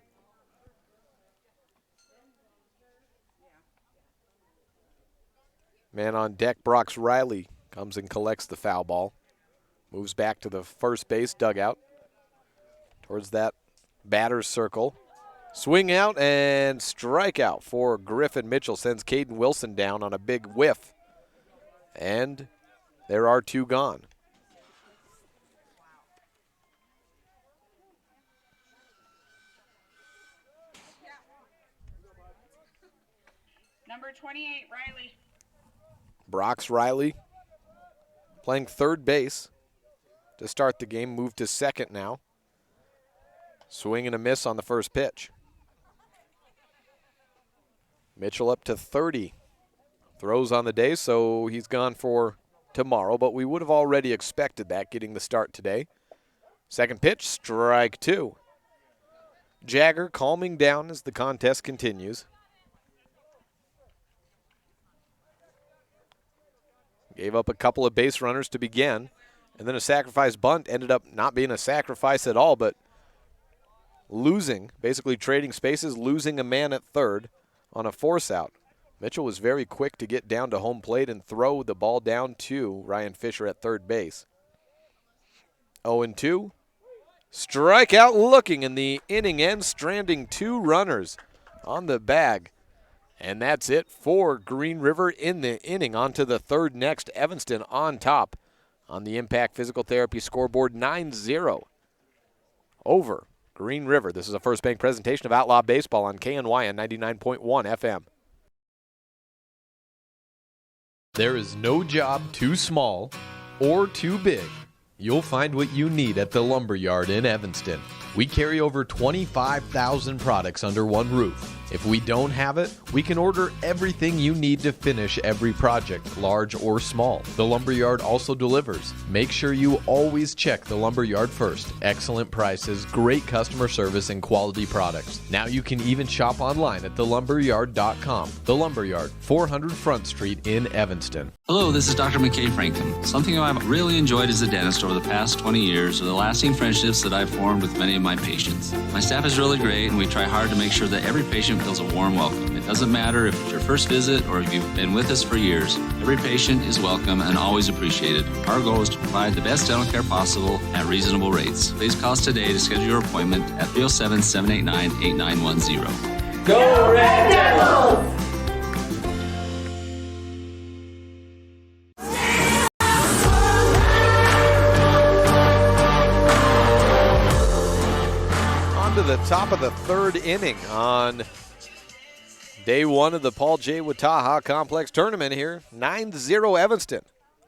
Man on deck, Brox Riley, comes and collects the foul ball. Moves back to the first base dugout. Towards that batter's circle. Swing out and strikeout for Griffin. Mitchell sends Caden Wilson down on a big whiff. And there are 2 gone. Number 28, Riley. Brox Riley playing third base to start the game. Moved to second now. Swing and a miss on the first pitch. Mitchell up to 30 throws on the day, so he's gone for tomorrow, but we would have already expected that getting the start today. Second pitch, strike 2. Jagger calming down as the contest continues. Gave up a couple of base runners to begin, and then a sacrifice bunt ended up not being a sacrifice at all, but losing, basically trading spaces, losing a man at third on a force out. Mitchell was very quick to get down to home plate and throw the ball down to Ryan Fisher at third base. 0-2. Strikeout looking in the inning end, stranding 2 runners on the bag. And that's it for Green River in the inning. On to the third next. Evanston on top on the Impact Physical Therapy scoreboard, 9-0 over Green River. This is a First Bank presentation of Outlaw Baseball on KNY 99.1 FM. There is no job too small or too big. You'll find what you need at the Lumberyard in Evanston. We carry over 25,000 products under one roof. If we don't have it, we can order everything you need to finish every project, large or small. The Lumberyard also delivers. Make sure you always check the Lumberyard first. Excellent prices, great customer service, and quality products. Now you can even shop online at thelumberyard.com. The Lumberyard, 400 Front Street in Evanston. Hello, this is Dr. McKay Franklin. Something I've really enjoyed as a dentist over the past 20 years are the lasting friendships that I've formed with many of my patients. My staff is really great, and we try hard to make sure that every patient feels a warm welcome. It doesn't matter if it's your first visit or if you've been with us for years. Every patient is welcome and always appreciated. Our goal is to provide the best dental care possible at reasonable rates. Please call us today to schedule your appointment at 307-789-8910. Go Red Devils! To the top of the third inning on day one of the Paul J. Wataha Complex Tournament here. 9-0 Evanston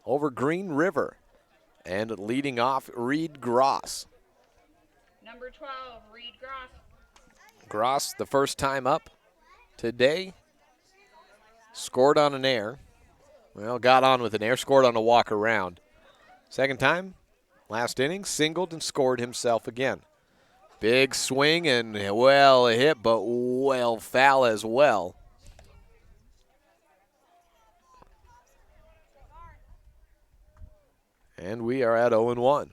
over Green River. And leading off, Reed Gross. Number 12, Reed Gross. Gross, the first time up today, scored on an air. Well, got on with an air, scored on a walk around. Second time, last inning, singled and scored himself again. Big swing and, well, a hit, but well foul as well. And we are at 0-1.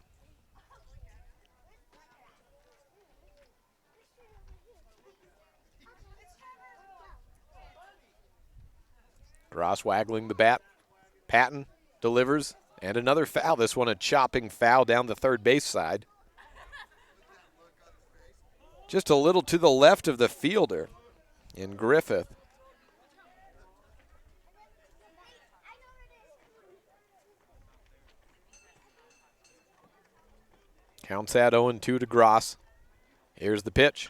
Gross waggling the bat. Patton delivers, and another foul. This one a chopping foul down the third base side. Just a little to the left of the fielder in Griffith. Counts at 0-2 to Gross. Here's the pitch.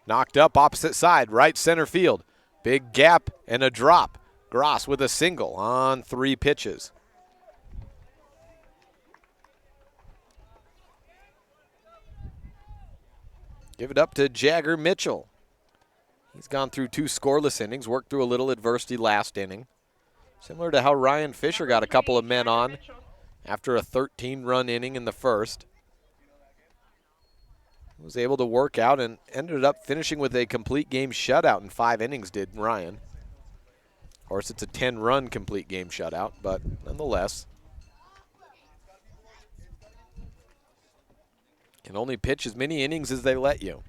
Knocked up opposite side, right center field. Big gap and a drop. Gross with a single on 3 pitches. Give it up to Jagger Mitchell. He's gone through 2 scoreless innings, worked through a little adversity last inning. Similar to how Ryan Fisher got a couple of men on after a 13-run inning in the first. Was able to work out and ended up finishing with a complete game shutout in 5 innings, did Ryan. Of course, it's a 10-run complete game shutout, but nonetheless. Can only pitch as many innings as they let you.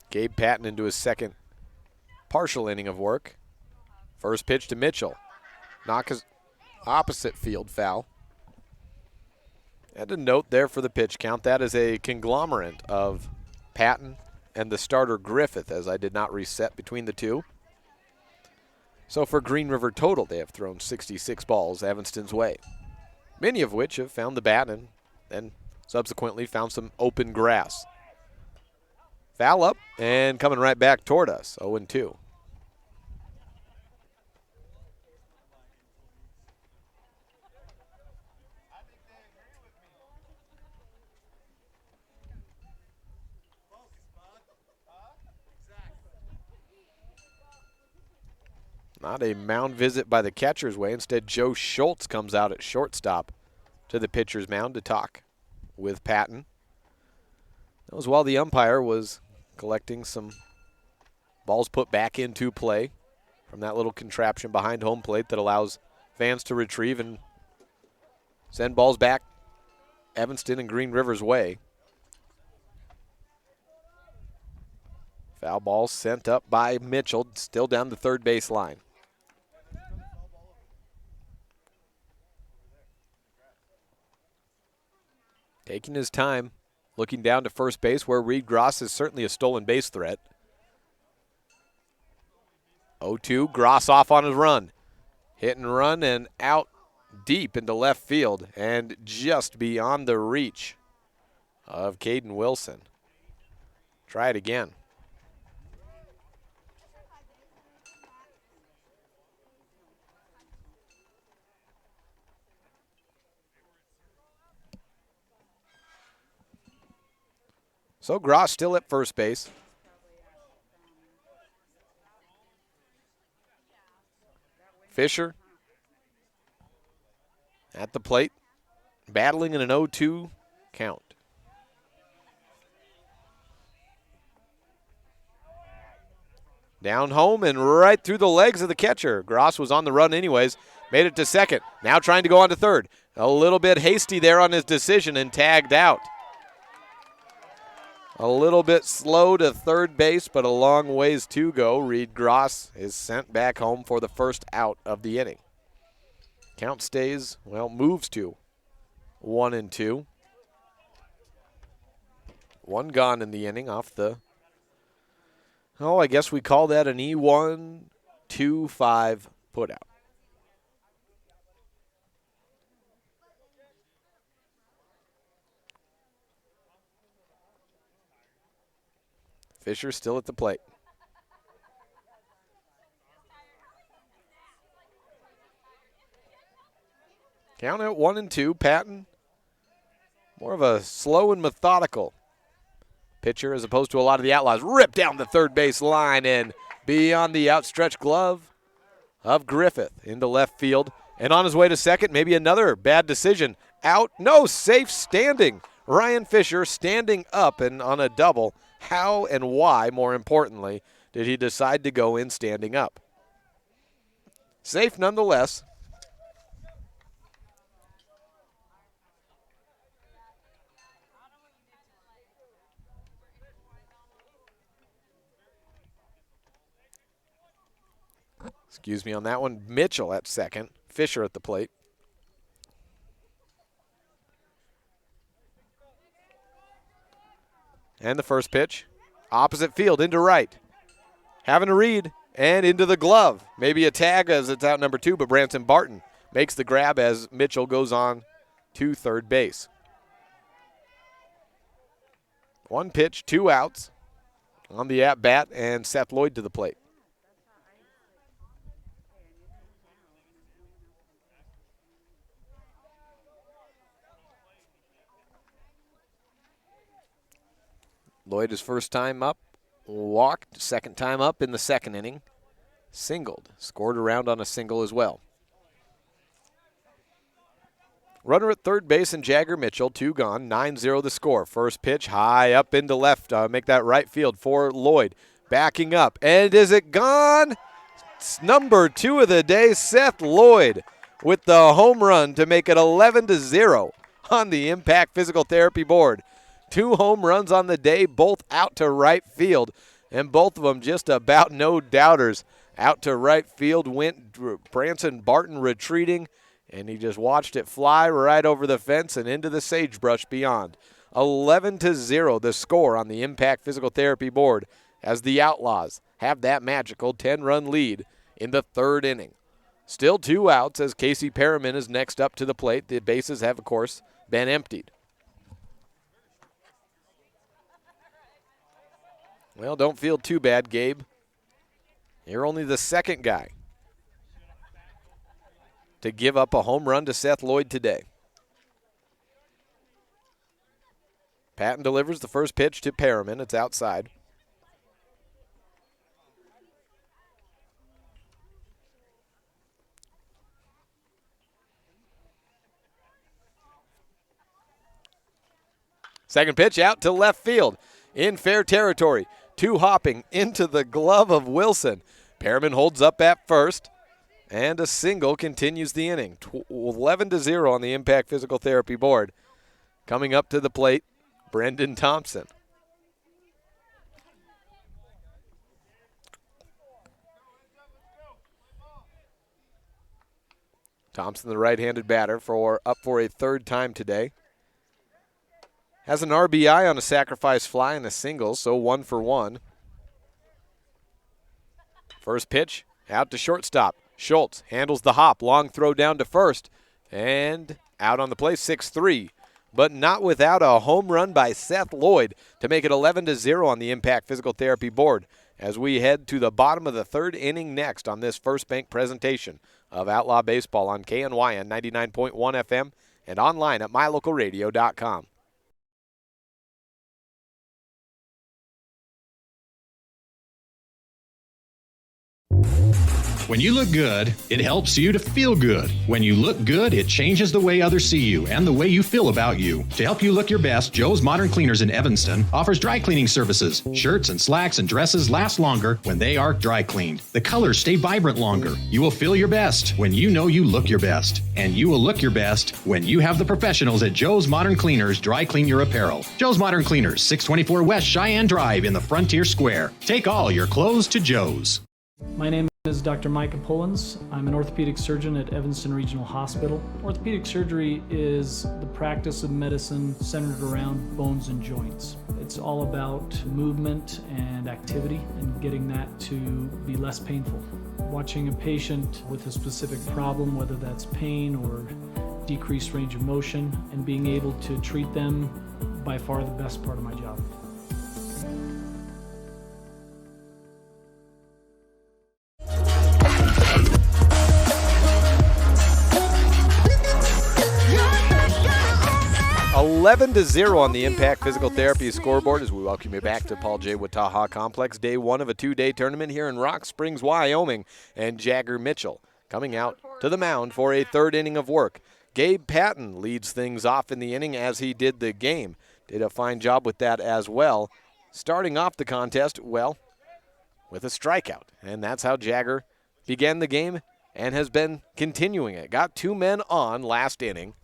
Gabe Patton into his second partial inning of work. First pitch to Mitchell. Knock his opposite field foul. And a note there for the pitch count. That is a conglomerate of Patton and the starter Griffith, as I did not reset between the two. So for Green River total, they have thrown 66 balls Evanston's way, many of which have found the bat and then subsequently found some open grass. Foul up and coming right back toward us, 0-2. Not a mound visit by the catcher's way. Instead, Joe Schultz comes out at shortstop to the pitcher's mound to talk with Patton. That was while the umpire was collecting some balls put back into play from that little contraption behind home plate that allows fans to retrieve and send balls back Evanston and Green River's way. Foul ball sent up by Mitchell, still down the third base line. Taking his time, looking down to first base where Reed Gross is certainly a stolen base threat. 0-2, Gross off on his run. Hit and run and out deep into left field and just beyond the reach of Caden Wilson. Try it again. So Gross still at first base. Fisher at the plate, battling in an 0-2 count. Down home and right through the legs of the catcher. Gross was on the run anyways, made it to second. Now trying to go on to third. A little bit hasty there on his decision and tagged out. A little bit slow to third base, but a long ways to go. Reed Gross is sent back home for the first out of the inning. Count stays, well, moves to 1-2. One gone in the inning off the, I guess we call that an E1-2-5 putout. Fisher still at the plate. Count at 1-2. Patton, more of a slow and methodical pitcher as opposed to a lot of the Outlaws. Ripped down the third base line and beyond the outstretched glove of Griffith into left field. And on his way to second, maybe another bad decision. Out, no, safe standing. Ryan Fisher standing up and on a double. How and why, more importantly, did he decide to go in standing up? Safe nonetheless. Excuse me on that one. Mitchell at second. Fisher at the plate. And the first pitch. Opposite field into right. Having a read and into the glove. Maybe a tag as it's out number 2, but Branson Barton makes the grab as Mitchell goes on to third base. 1 pitch, 2 outs on the at-bat, and Seth Lloyd to the plate. Lloyd, his first time up, walked. Second time up in the second inning. Singled. Scored a round on a single as well. Runner at third base and Jagger Mitchell, 2 gone, 9-0 the score. First pitch high up into left. Make that right field for Lloyd. Backing up. And is it gone? It's number 2 of the day, Seth Lloyd, with the home run to make it 11-0 on the Impact Physical Therapy board. 2 home runs on the day, both out to right field, and both of them just about no doubters. Out to right field went Branson Barton retreating, and he just watched it fly right over the fence and into the sagebrush beyond. 11-0 the score on the Impact Physical Therapy board as the Outlaws have that magical 10-run lead in the third inning. Still 2 outs as Casey Perriman is next up to the plate. The bases have, of course, been emptied. Well, don't feel too bad, Gabe. You're only the second guy to give up a home run to Seth Lloyd today. Patton delivers the first pitch to Perriman. It's outside. Second pitch out to left field in fair territory. 2 hopping into the glove of Wilson. Perriman holds up at first, and a single continues the inning. 11-0 on the Impact Physical Therapy board. Coming up to the plate, Brendan Thompson. Thompson, the right-handed batter, up for a third time today. Has an RBI on a sacrifice fly and a single, so 1 for 1. First pitch, out to shortstop. Schultz handles the hop. Long throw down to first. And out on the play, 6-3. But not without a home run by Seth Lloyd to make it 11-0 on the Impact Physical Therapy board as we head to the bottom of the third inning next on this First Bank presentation of Outlaw Baseball on KNYN 99.1 FM and online at mylocalradio.com. When you look good, it helps you to feel good. When you look good, it changes the way others see you and the way you feel about you. To help you look your best, Joe's Modern Cleaners in Evanston offers dry cleaning services. Shirts and slacks and dresses last longer when they are dry cleaned. The colors stay vibrant longer. You will feel your best when you know you look your best. And you will look your best when you have the professionals at Joe's Modern Cleaners dry clean your apparel. Joe's Modern Cleaners, 624 West Cheyenne Drive in the Frontier Square. Take all your clothes to Joe's. My name is Dr. Micah Pullins. I'm an orthopedic surgeon at Evanston Regional Hospital. Orthopedic surgery is the practice of medicine centered around bones and joints. It's all about movement and activity and getting that to be less painful. Watching a patient with a specific problem, whether that's pain or decreased range of motion, and being able to treat them, by far the best part of my job. 11-0 on the Impact Physical Therapy scoreboard as we welcome you back to Paul J. Wataha Complex. Day one of a two-day tournament here in Rock Springs, Wyoming. And Jagger Mitchell coming out to the mound for a third inning of work. Gabe Patton leads things off in the inning as he did the game. Did a fine job with that as well. Starting off the contest, well, with a strikeout. And that's how Jagger began the game and has been continuing it. Got two men on last inning.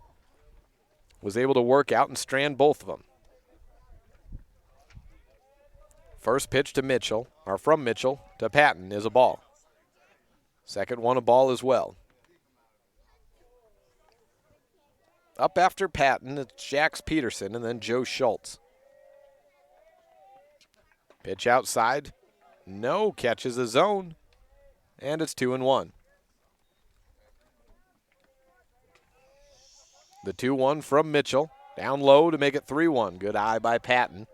Was able to work out and strand both of them. First pitch to Mitchell, or from Mitchell to Patton, is a ball. Second one a ball as well. Up after Patton, it's Jax Peterson and then Joe Schultz. Pitch outside. No, catches a zone. And it's 2-1. The 2-1 from Mitchell. Down low to make it 3-1. Good eye by Patton.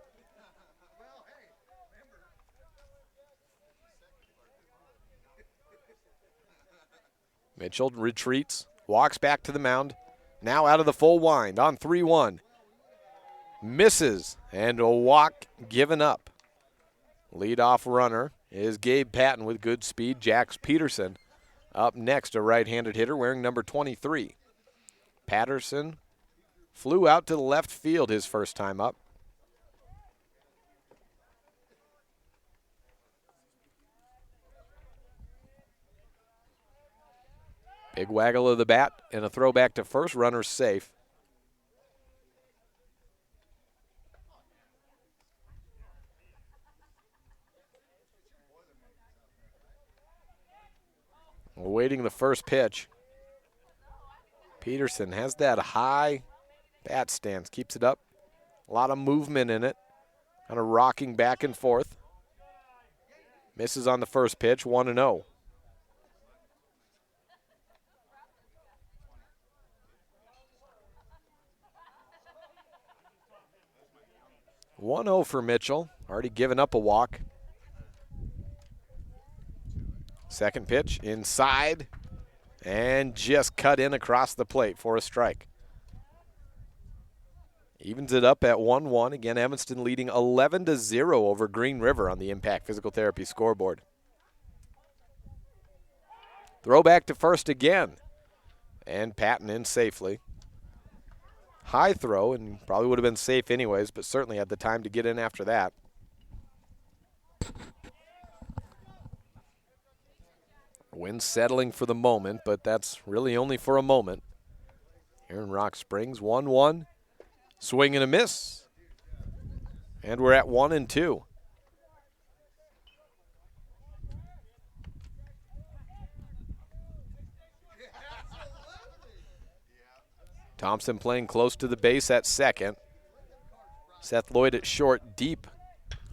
Mitchell retreats, walks back to the mound. Now out of the full wind on 3-1. Misses, and a walk given up. Leadoff runner is Gabe Patton with good speed. Jax Peterson up next, a right-handed hitter wearing number 23. Patterson flew out to the left field his first time up. Big waggle of the bat and a throw back to first. Runner safe. Awaiting the first pitch. Peterson has that high bat stance, keeps it up. A lot of movement in it, kind of rocking back and forth. Misses on the first pitch, 1-0. For Mitchell, already given up a walk. Second pitch inside. And just cut in across the plate for a strike. Evens it up at 1-1. Again, Evanston leading 11-0 over Green River on the Impact Physical Therapy scoreboard. Throw back to first again. And Patton in safely. High throw, and probably would have been safe anyways, but certainly had the time to get in after that. Wind settling for the moment, but that's really only for a moment. Here in Rock Springs, 1-1. Swing and a miss. And we're at 1-2. Thompson playing close to the base at second. Seth Lloyd at short, deep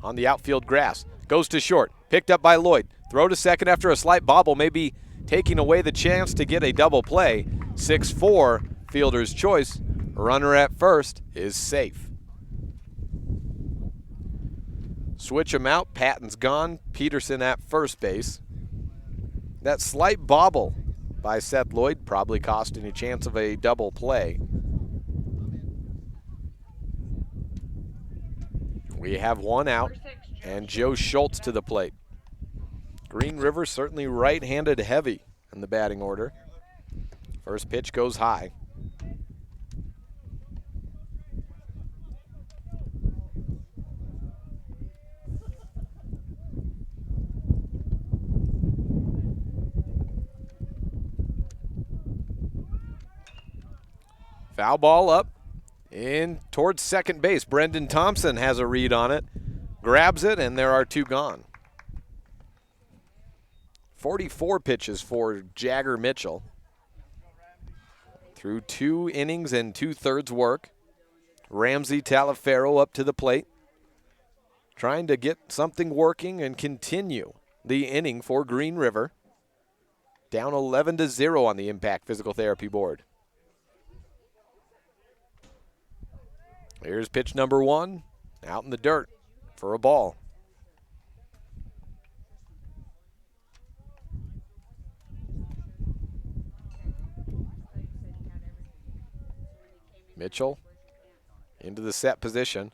on the outfield grass. Goes to short, picked up by Lloyd. Throw to second after a slight bobble, maybe taking away the chance to get a double play. 6-4, fielder's choice. Runner at first is safe. Switch him out, Patton's gone. Peterson at first base. That slight bobble by Seth Lloyd probably cost any chance of a double play. We have one out, and Joe Schultz to the plate. Green River certainly right-handed heavy in the batting order. First pitch goes high. Foul ball up in towards second base. Brendan Thompson has a read on it, grabs it, and there are two gone. 44 pitches for Jagger Mitchell. Through 2 innings and 2/3 work. Ramsey Talaferro up to the plate, trying to get something working and continue the inning for Green River. Down 11-0 on the Impact Physical Therapy board. Here's pitch number 1, out in the dirt for a ball. Mitchell into the set position.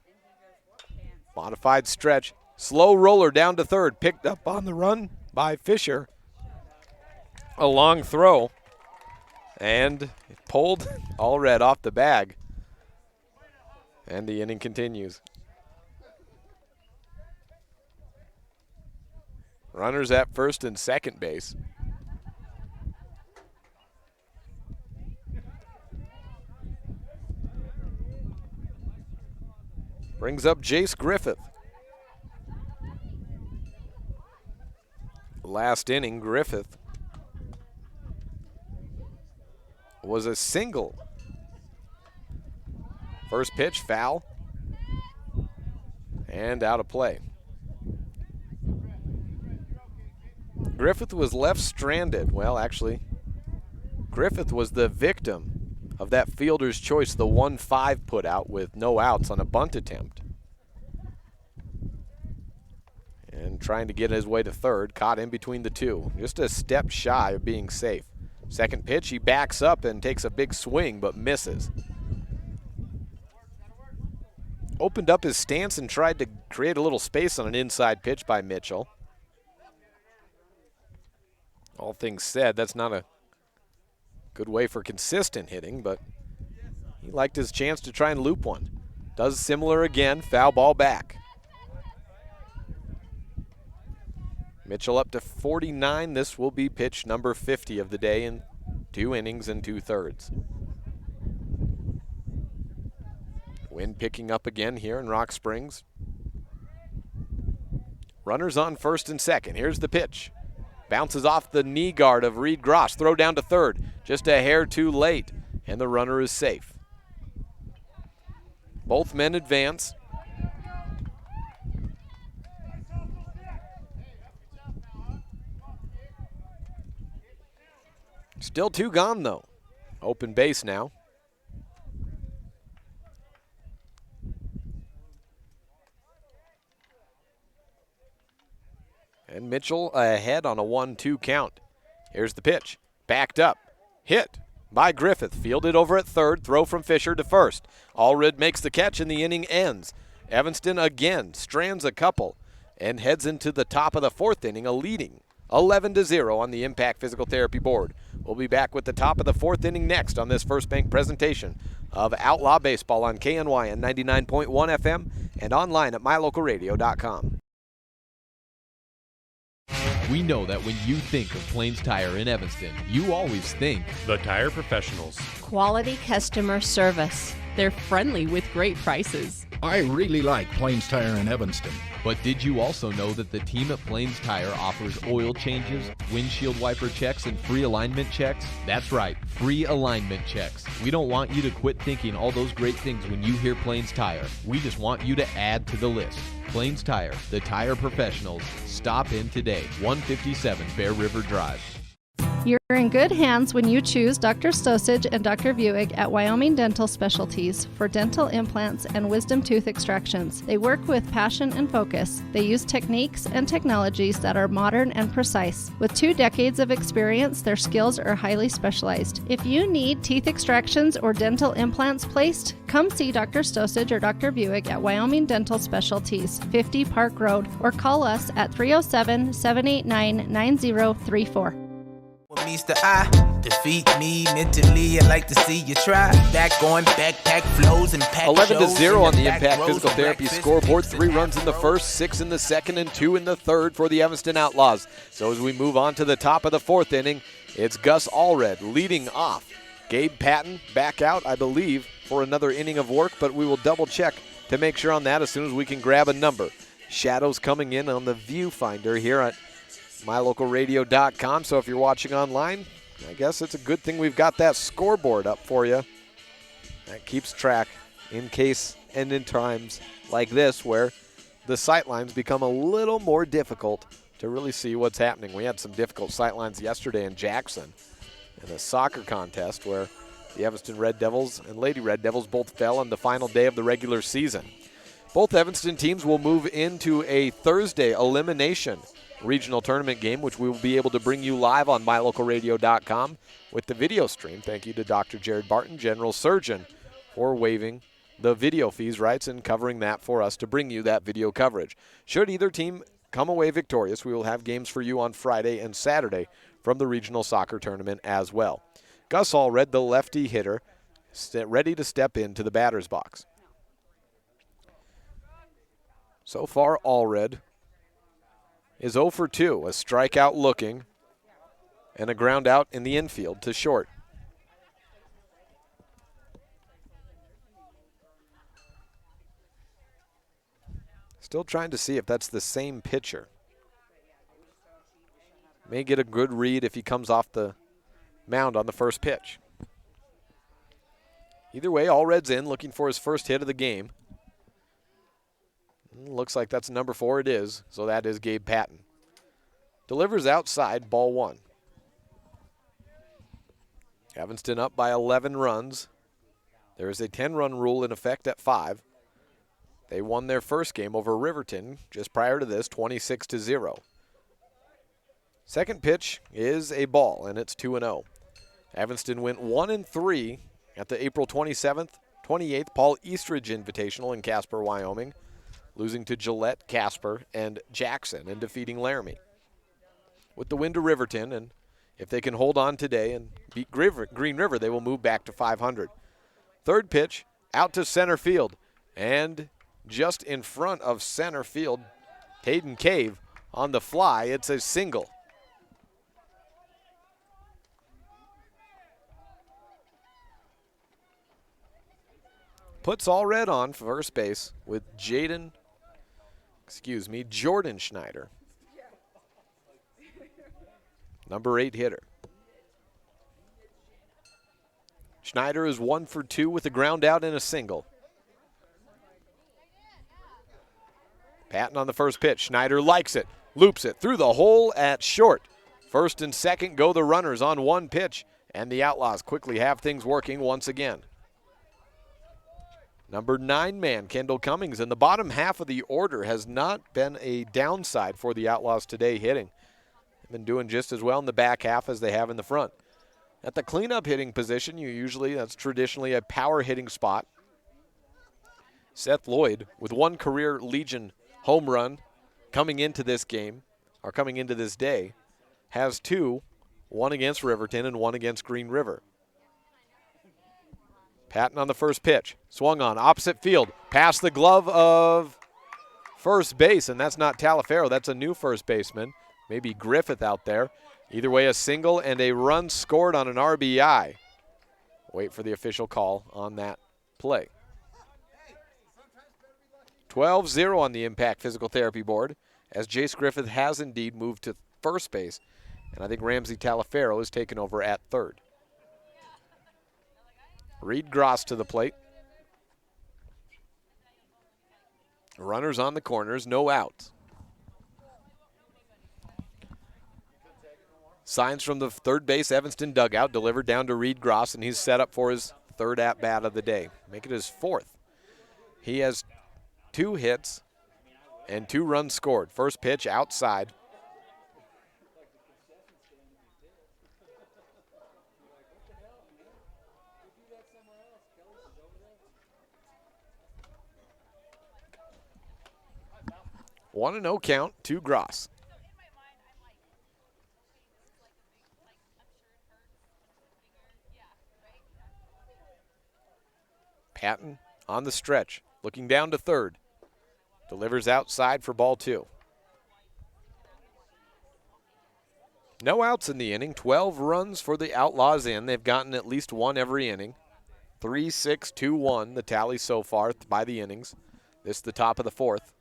Modified stretch. Slow roller down to third. Picked up on the run by Fisher. A long throw. And pulled Allred off the bag. And the inning continues. Runners at first and second base. Brings up Jace Griffith. Last inning, Griffith was a single. First pitch, foul. And out of play. Griffith was left stranded. Well, actually, Griffith was the victim of that fielder's choice, the 1-5 put out with no outs on a bunt attempt. And trying to get his way to third, caught in between the two. Just a step shy of being safe. Second pitch, he backs up and takes a big swing, but misses. Opened up his stance and tried to create a little space on an inside pitch by Mitchell. All things said, that's not a good way for consistent hitting, but he liked his chance to try and loop one. Does similar again, foul ball back. Mitchell up to 49. This will be pitch number 50 of the day in 2 innings and 2/3. Wind picking up again here in Rock Springs. Runners on first and second. Here's the pitch. Bounces off the knee guard of Reed Gross. Throw down to third. Just a hair too late, and the runner is safe. Both men advance. Still 2 gone, though. Open base now. And Mitchell ahead on a 1-2 count. Here's the pitch. Backed up. Hit by Griffith. Fielded over at third. Throw from Fisher to first. Allred makes the catch and the inning ends. Evanston again strands a couple and heads into the top of the 4th inning, a leading 11-0 on the Impact Physical Therapy board. We'll be back with the top of the 4th inning next on this First Bank presentation of Outlaw Baseball on KNYN 99.1 FM and online at mylocalradio.com. We know that when you think of Plains Tire in Evanston, you always think the Tire Professionals. Quality customer service. They're friendly with great prices. I really like Plains Tire in Evanston. But did you also know that the team at Plains Tire offers oil changes, windshield wiper checks, and free alignment checks? That's right, free alignment checks. We don't want you to quit thinking all those great things when you hear Plains Tire. We just want you to add to the list. Plains Tire, the tire professionals. Stop in today, 157 Bear River Drive. You're in good hands when you choose Dr. Stosage and Dr. Buick at Wyoming Dental Specialties for dental implants and wisdom tooth extractions. They work with passion and focus. They use techniques and technologies that are modern and precise. With 2 decades of experience, their skills are highly specialized. If you need teeth extractions or dental implants placed, come see Dr. Stosage or Dr. Buick at Wyoming Dental Specialties, 50 Park Road, or call us at 307-789-9034. What meets the eye, defeat me mentally. I like to see you try. Back on backpack flows and pack 11-0 on the Impact Physical Therapy scoreboard. 3 runs in the first, 6 in the second, and 2 in the third for the Evanston Outlaws. So as we move on to the top of the 4th inning, it's Gus Allred leading off. Gabe Patton back out, I believe, for another inning of work, but we will double check to make sure on that as soon as we can grab a number. Shadows coming in on the viewfinder here at mylocalradio.com. So if you're watching online, I guess it's a good thing we've got that scoreboard up for you. That keeps track in case and in times like this where the sight lines become a little more difficult to really see what's happening. We had some difficult sight lines yesterday in Jackson in a soccer contest where the Evanston Red Devils and Lady Red Devils both fell on the final day of the regular season. Both Evanston teams will move into a Thursday elimination regional tournament game, which we will be able to bring you live on mylocalradio.com with the video stream. Thank you to Dr. Jared Barton, General Surgeon, for waiving the video fees rights and covering that for us to bring you that video coverage. Should either team come away victorious, we will have games for you on Friday and Saturday from the regional soccer tournament as well. Gus Allred, the lefty hitter, ready to step into the batter's box. So far, Allred is 0 for 2, a strikeout looking, and a ground out in the infield to short. Still trying to see if that's the same pitcher. May get a good read if he comes off the mound on the first pitch. Either way, Allred's in, looking for his first hit of the game. Looks like that's number 4. It is, so that is Gabe Patton. Delivers outside, ball 1. Evanston up by 11 runs. There is a 10-run rule in effect at 5. They won their first game over Riverton just prior to this, 26-0. Second pitch is a ball, and it's 2-0. Evanston went 1-3 at the April 28th Paul Eastridge Invitational in Casper, Wyoming, losing to Gillette, Casper, and Jackson and defeating Laramie. With the win to Riverton, and if they can hold on today and beat Green River, they will move back to 500. Third pitch, out to center field, and just in front of center field, Hayden Cave on the fly. It's a single. Puts Allred on first base with Jordan Schneider. Number 8 hitter. Schneider is 1 for 2 with a ground out and a single. Patton on the first pitch. Schneider likes it, loops it through the hole at short. First and second go the runners on one pitch, and the Outlaws quickly have things working once again. Number 9 man, Kendall Cummings, in the bottom half of the order has not been a downside for the Outlaws today hitting. They've been doing just as well in the back half as they have in the front. At the cleanup hitting position, that's traditionally a power hitting spot. Seth Lloyd, with 1 career Legion home run coming into this game, or coming into this day, has 2, 1 against Riverton and 1 against Green River. Patton on the first pitch, swung on, opposite field, past the glove of first base, and that's not Talifero, that's a new first baseman, maybe Griffith out there. Either way, a single and a run scored on an RBI. Wait for the official call on that play. 12-0 on the Impact Physical Therapy board, as Jace Griffith has indeed moved to first base, and I think Ramsey Talifero is taken over at third. Reed Gross to the plate. Runners on the corners, no outs. Signs from the third base Evanston dugout delivered down to Reed Gross, and he's set up for his third at-bat of the day. Make it his 4th. He has 2 hits and 2 runs scored. First pitch outside. One and 0 count to Gross. Patton on the stretch, looking down to third. Delivers outside for ball 2. No outs in the inning. 12 runs for the Outlaws in. They've gotten at least 1 every inning. 3-6-2-1 the tally so far by the innings. This the top of the 4th.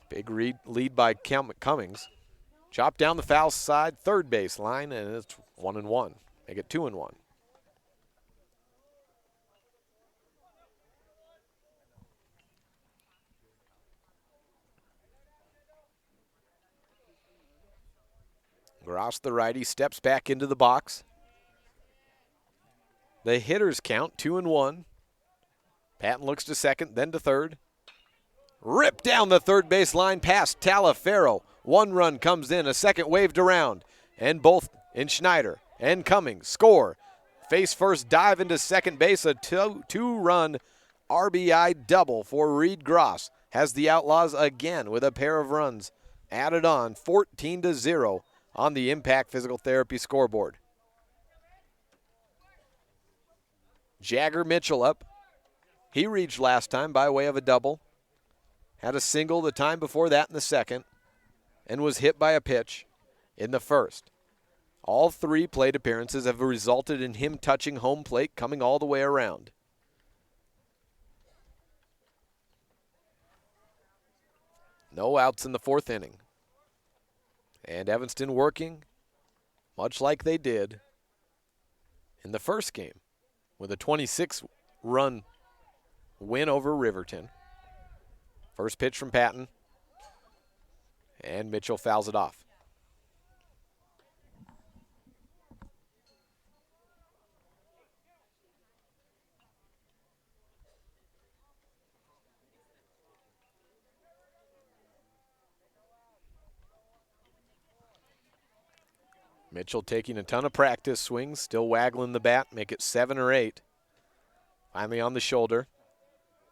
Big lead by Cummings. Chopped down the foul side, third base line, and it's 1-1. Make it 2-1. Gross, the righty, steps back into the box. The hitters count 2-1. Patton looks to second, then to third. Ripped down the third base line past Talifero. 1 run comes in, a second waved around, and both in Schneider and Cummings score. face first dive into second base. A two-run RBI double for Reed Gross has the Outlaws again with a pair of runs added on, 14-0 on the Impact Physical Therapy scoreboard. Jagger Mitchell up. He reached last time by way of a double. Had a single the time before that in the second and was hit by a pitch in the first. All three plate appearances have resulted in him touching home plate, coming all the way around. No outs in the fourth inning. And Evanston working much like they did in the first game with a 26-run win over Riverton. First pitch from Patton, and Mitchell fouls it off. Mitchell taking a ton of practice swings, still waggling the bat, make it 7 or 8. Finally on the shoulder.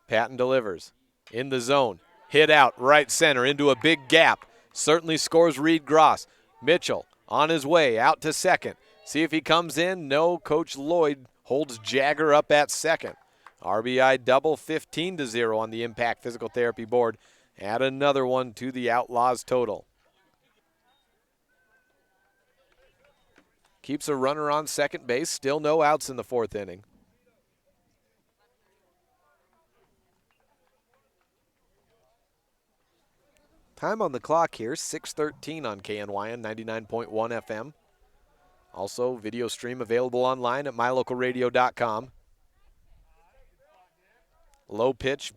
Patton delivers. In the zone. Hit out right center into a big gap. Certainly scores Reed Gross. Mitchell on his way out to second. See if he comes in. No, Coach Lloyd holds Jagger up at second. RBI double, 15-0 on the Impact Physical Therapy board. Add another one to the Outlaws total. Keeps a runner on second base. Still no outs in the fourth inning. Time on the clock here, 6:13 on KNYN 99.1 FM. Also, video stream available online at mylocalradio.com. Low pitch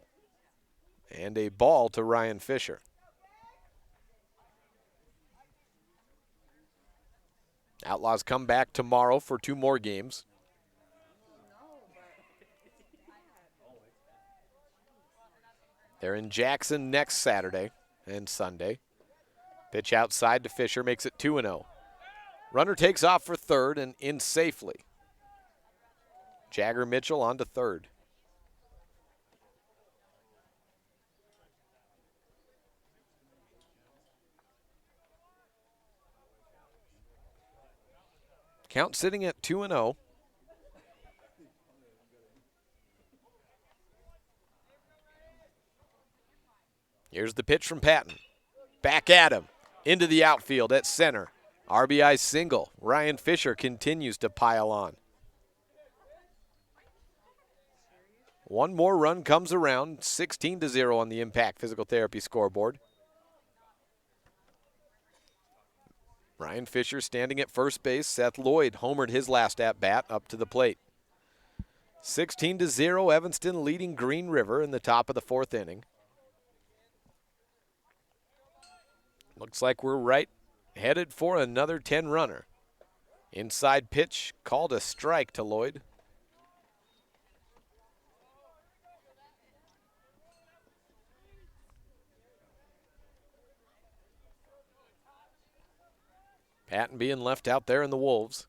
and a ball to Ryan Fisher. Outlaws come back tomorrow for 2 more games. They're in Jackson next Saturday and Sunday. Pitch outside to Fisher makes it 2-0. Runner takes off for third and in safely. Jagger Mitchell on to third. Count sitting at 2-0. Here's the pitch from Patton. Back at him. Into the outfield at center. RBI single. Ryan Fisher continues to pile on. One more run comes around. 16-0 on the Impact Physical Therapy scoreboard. Ryan Fisher standing at first base. Seth Lloyd homered his last at-bat up to the plate. 16-0, Evanston leading Green River in the top of the fourth inning. Looks like we're right headed for another 10-runner. Inside pitch called a strike to Lloyd. Patton being left out there in the Wolves.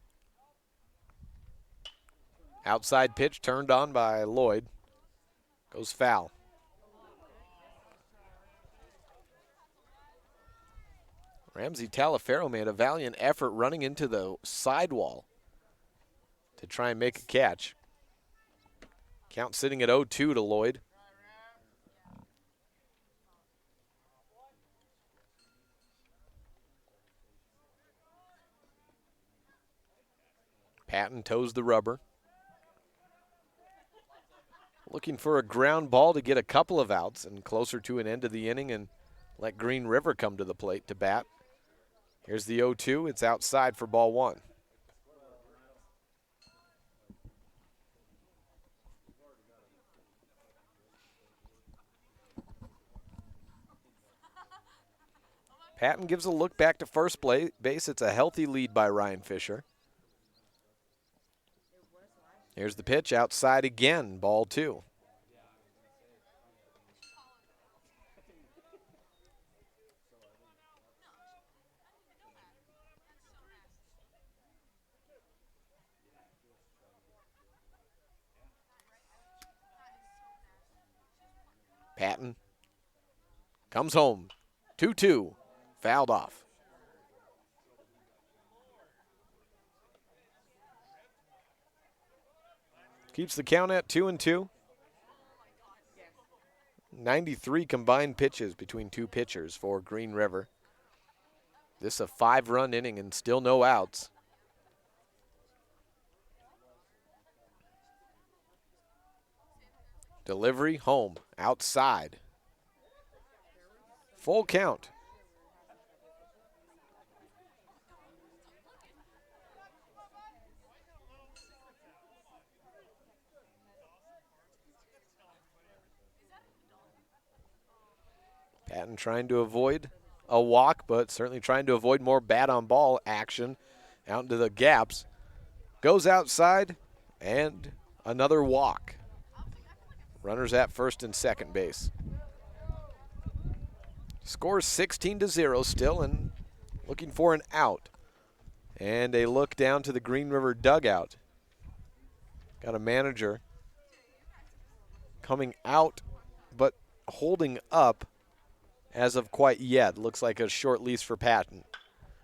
Outside pitch turned on by Lloyd. Goes foul. Ramsey Talaferro made a valiant effort running into the sidewall to try and make a catch. Count sitting at 0-2 to Lloyd. Patton toes the rubber. Looking for a ground ball to get a couple of outs and closer to an end of the inning and let Green River come to the plate to bat. Here's the 0-2. It's outside for ball one. Patton gives a look back to first base. It's a healthy lead by Ryan Fisher. Here's the pitch outside again, ball 2. Patton comes home. 2-2. Fouled off. Keeps the count at 2-2. 93 combined pitches between two pitchers for Green River. This is a 5-run inning and still no outs. Delivery home, outside. Full count. Patton trying to avoid a walk, but certainly trying to avoid more bat-on-ball action out into the gaps. Goes outside, and another walk. Runners at first and second base. Scores 16-0 still, and looking for an out. And a look down to the Green River dugout. Got a manager coming out, but holding up as of quite yet. Looks like a short lease for Patton.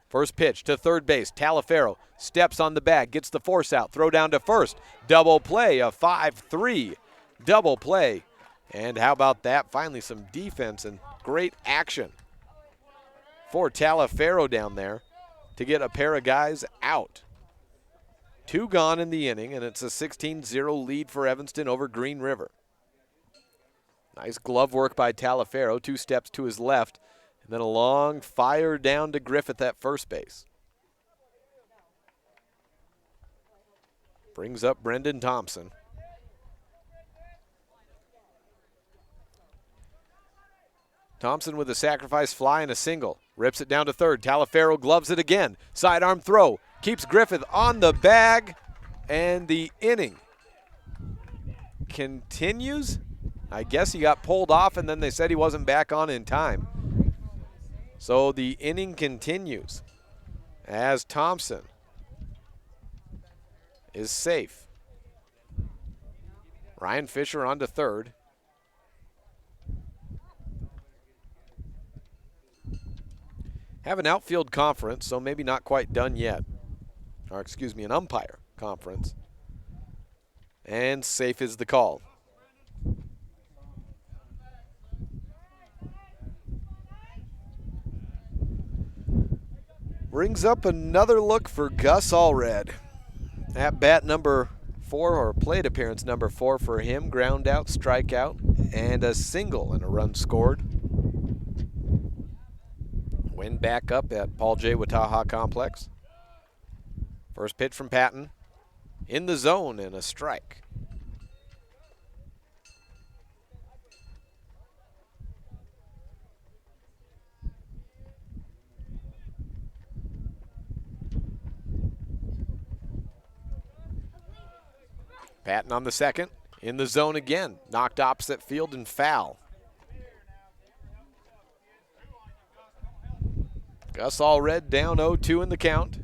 First pitch to third base. Talifero steps on the bag, gets the force out, throw down to first. Double play, a 5-3 double play. And how about that? Finally some defense and great action for Talifero down there to get a pair of guys out. 2 gone in the inning, and it's a 16-0 lead for Evanston over Green River. Nice glove work by Talifero, 2 steps to his left, and then a long fire down to Griffith at first base. Brings up Brendan Thompson. Thompson with a sacrifice fly and a single. Rips it down to third. Talifero gloves it again. Sidearm throw. Keeps Griffith on the bag. And the inning continues. I guess he got pulled off, and then they said he wasn't back on in time. So the inning continues as Thompson is safe. Ryan Fisher on to third. Have an outfield conference, so maybe not quite done yet. Or excuse me, an umpire conference. And safe is the call. Brings up another look for Gus Allred. At bat number 4, or plate appearance number 4 for him. Ground out, strikeout, and a single and a run scored. Wind back up at Paul J. Wataha Complex. First pitch from Patton. In the zone and a strike. Patton on the second. In the zone again. Knocked opposite field and foul. Gus Allred down 0-2 in the count.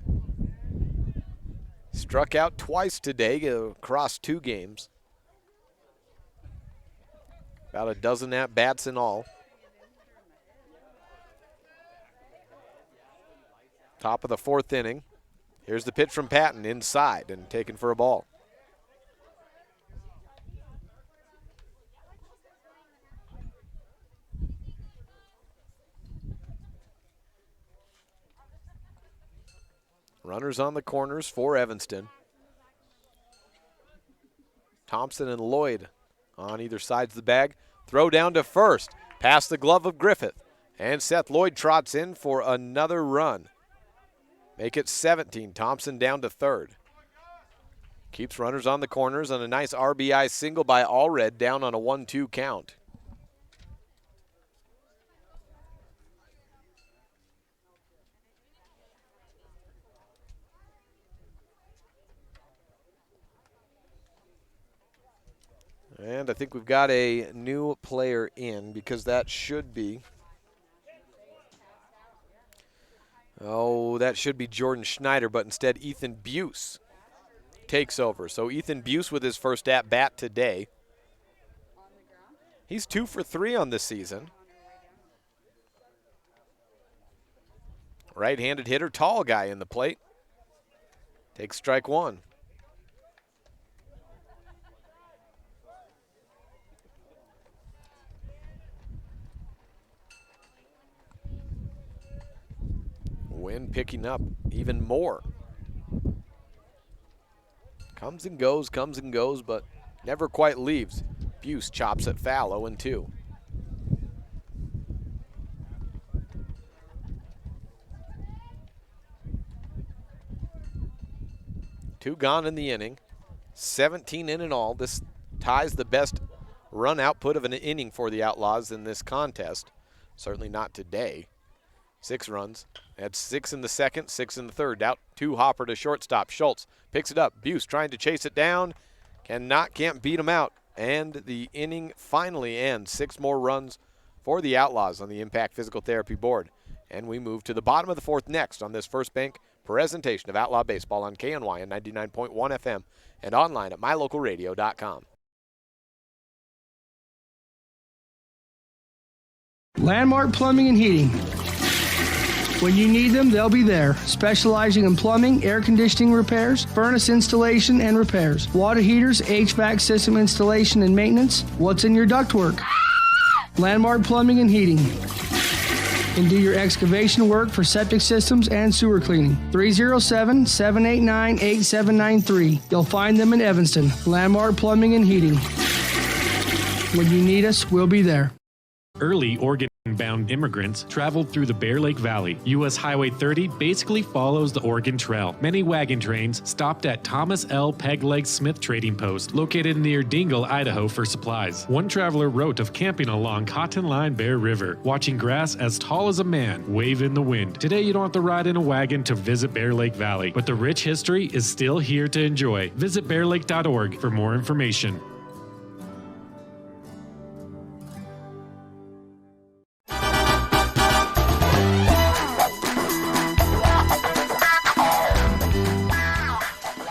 Struck out twice today across 2 games. About a dozen at-bats in all. Top of the 4th inning. Here's the pitch from Patton inside and taken for a ball. Runners on the corners for Evanston. Thompson and Lloyd on either sides of the bag. Throw down to first. Past the glove of Griffith. And Seth Lloyd trots in for another run. Make it 17. Thompson down to third. Keeps runners on the corners on a nice RBI single by Allred down on a 1-2 count. And I think we've got a new player in because that should be, that should be Jordan Schneider, but instead Ethan Buse takes over. So Ethan Buse with his first at-bat today. He's 2 for 3 on this season. Right-handed hitter, tall guy in the plate. Takes strike one. Wind picking up even more. Comes and goes, but never quite leaves. Buse chops it foul, 0-2. Two gone in the inning. 17 in all. This ties the best run output of an inning for the Outlaws in this contest. Certainly not today. 6 runs. Had 6 in the second, 6 in the third. Out 2 Hopper to shortstop. Schultz picks it up. Buse trying to chase it down. Can't beat him out. And the inning finally ends. 6 more runs for the Outlaws on the Impact Physical Therapy board. And we move to the bottom of the 4th next on this First Bank presentation of Outlaw Baseball on KNY and 99.1 FM and online at mylocalradio.com. Landmark Plumbing and Heating. When you need them, they'll be there. Specializing in plumbing, air conditioning repairs, furnace installation and repairs, water heaters, HVAC system installation and maintenance. What's in your ductwork? Landmark Plumbing and Heating. And do your excavation work for septic systems and sewer cleaning. 307-789-8793. You'll find them in Evanston. Landmark Plumbing and Heating. When you need us, we'll be there. Early Oregon-bound immigrants traveled through the Bear Lake Valley. U.S. Highway 30 basically follows the Oregon Trail. Many wagon trains stopped at Thomas L. Pegleg Smith Trading Post, located near Dingle, Idaho, for supplies. One traveler wrote of camping along Cotton Line Bear River, watching grass as tall as a man wave in the wind. Today, you don't have to ride in a wagon to visit Bear Lake Valley, but the rich history is still here to enjoy. Visit bearlake.org for more information.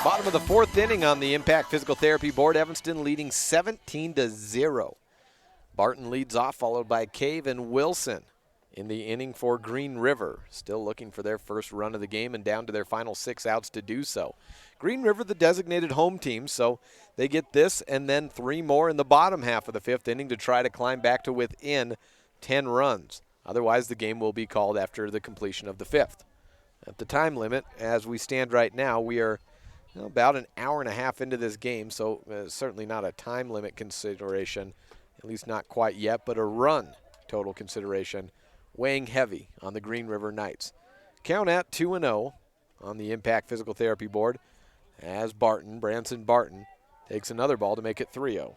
Bottom of the 4th inning on the Impact Physical Therapy board. Evanston leading 17-0. Barton leads off, followed by Cave and Wilson in the inning for Green River. Still looking for their first run of the game and down to their final 6 outs to do so. Green River, the designated home team, so they get this and then 3 more in the bottom half of the 5th inning to try to climb back to within 10 runs. Otherwise, the game will be called after the completion of the 5th. At the time limit, as we stand right now, we are about an hour and a half into this game, so certainly not a time limit consideration, at least not quite yet, but a run total consideration weighing heavy on the Green River Knights. Count at 2-0 on the Impact Physical Therapy board as Branson Barton, takes another ball to make it 3-0.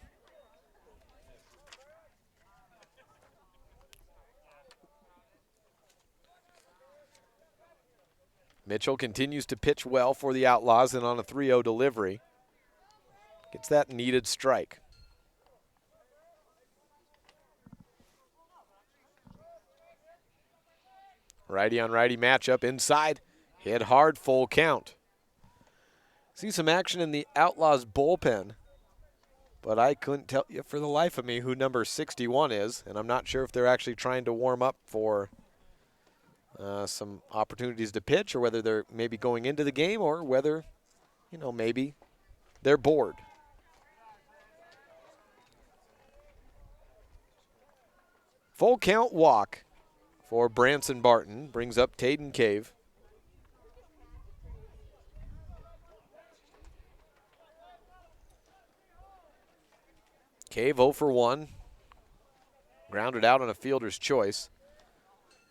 Mitchell continues to pitch well for the Outlaws, and on a 3-0 delivery, gets that needed strike. Righty on righty matchup inside, hit hard, full count. See some action in the Outlaws bullpen, but I couldn't tell you for the life of me who number 61 is, and I'm not sure if they're actually trying to warm up for some opportunities to pitch, or whether they're maybe going into the game, or whether, maybe they're bored. Full count walk for Branson Barton brings up Tayden Cave. Cave 0 for 1, grounded out on a fielder's choice,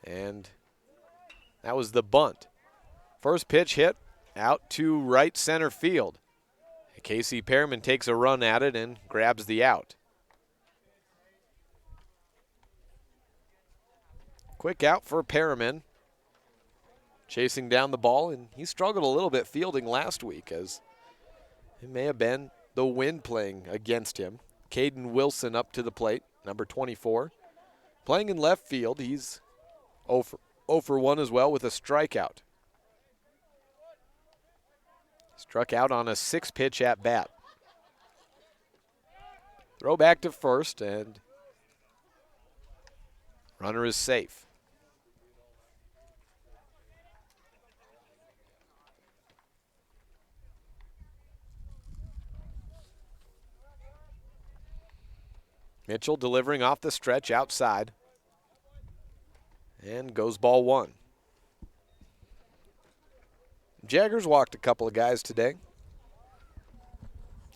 and that was the bunt. First pitch hit out to right center field. Casey Perriman takes a run at it and grabs the out. Quick out for Perriman. Chasing down the ball, and he struggled a little bit fielding last week, as it may have been the wind playing against him. Caden Wilson up to the plate, number 24. Playing in left field, he's 0 for 1 as well with a strikeout. Struck out on a 6-pitch at bat. Throw back to first, and Runner is safe. Mitchell delivering off the stretch outside. And goes ball one. Jaggers walked a couple of guys today.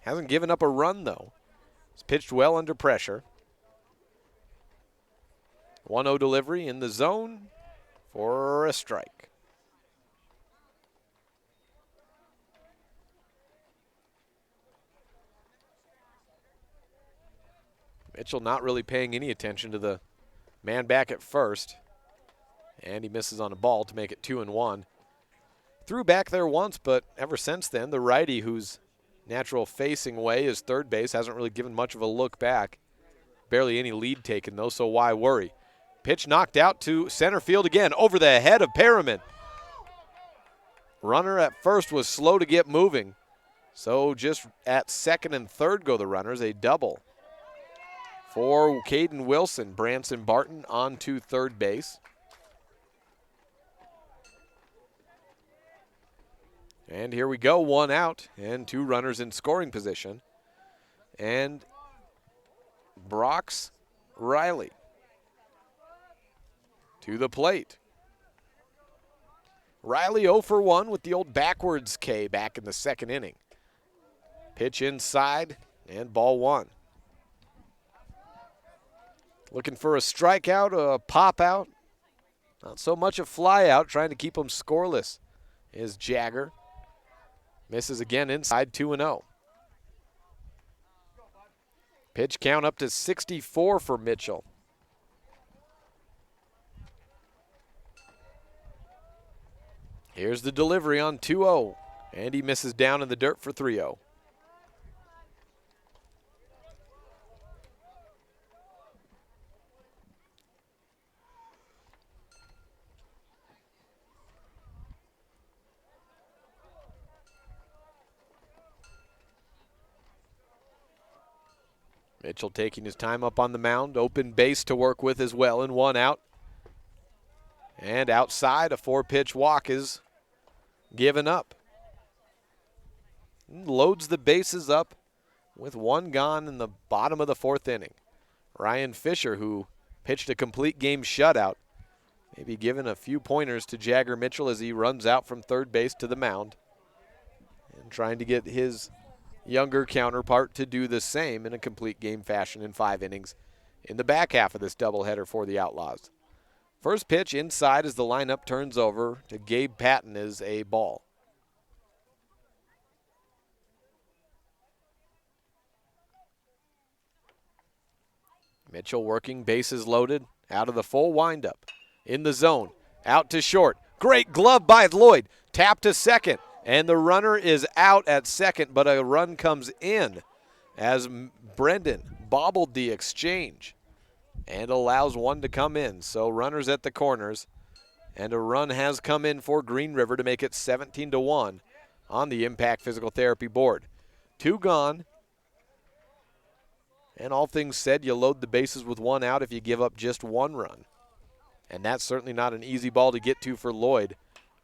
Hasn't given up a run, though. He's pitched well under pressure. 1-0 delivery in the zone for a strike. Mitchell not really paying any attention to the man back at first. And he misses on a ball to make it 2-1. Threw back there once, but ever since then, the righty, whose natural facing way is third base, hasn't really given much of a look back. Barely any lead taken, though, so why worry? Pitch knocked out to center field again, over the head of Perriman. Runner at first was slow to get moving, so just at second and third go the runners, a double. For Caden Wilson, Branson Barton on to third base. And here we go, 1 out and 2 runners in scoring position. And Brox Riley to the plate. Riley 0 for 1 with the old backwards K back in the second inning. Pitch inside and ball one. Looking for a strikeout, a pop out. Not so much a fly out, trying to keep them scoreless is Jagger. Misses again inside, 2-0. Pitch count up to 64 for Mitchell. Here's the delivery on 2-0, and he misses down in the dirt for 3-0. Mitchell taking his time up on the mound. Open base to work with as well, and 1 out. And outside, a 4-pitch walk is given up. Loads the bases up with 1 gone in the bottom of the 4th inning. Ryan Fisher, who pitched a complete game shutout, maybe giving a few pointers to Jagger Mitchell as he runs out from third base to the mound and trying to get his younger counterpart to do the same in a complete game fashion in 5 innings in the back half of this doubleheader for the Outlaws. First pitch inside as the lineup turns over to Gabe Patton is a ball. Mitchell working, bases loaded, out of the full windup. In the zone, out to short. Great glove by Lloyd, tap to second. And the runner is out at second, but a run comes in as Brendan bobbled the exchange and allows one to come in. So runners at the corners, and a run has come in for Green River to make it 17-1 on the Impact Physical Therapy board. 2 gone. And all things said, you load the bases with 1 out if you give up just 1 run. And that's certainly not an easy ball to get to for Lloyd.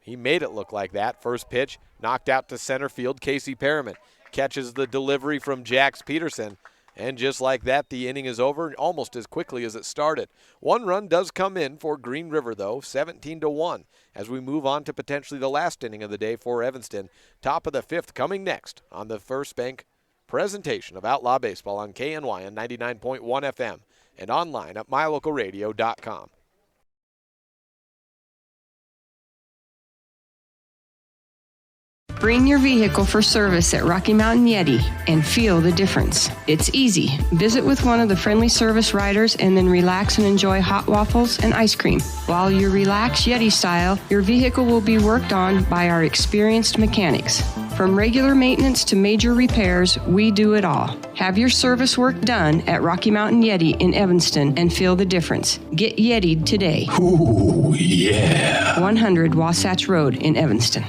He made it look like that. First pitch, knocked out to center field. Casey Perriman catches the delivery from Jax Peterson. And just like that, the inning is over almost as quickly as it started. 1 run does come in for Green River, though, 17-1, as we move on to potentially the last inning of the day for Evanston. Top of the 5th coming next on the First Bank presentation of Outlaw Baseball on KNY 99.1 FM and online at mylocalradio.com. Bring your vehicle for service at Rocky Mountain Yeti and feel the difference. It's easy. Visit with one of the friendly service riders and then relax and enjoy hot waffles and ice cream. While you relax Yeti style, your vehicle will be worked on by our experienced mechanics. From regular maintenance to major repairs, we do it all. Have your service work done at Rocky Mountain Yeti in Evanston and feel the difference. Get Yeti'd today. Ooh, yeah. 100 Wasatch Road in Evanston.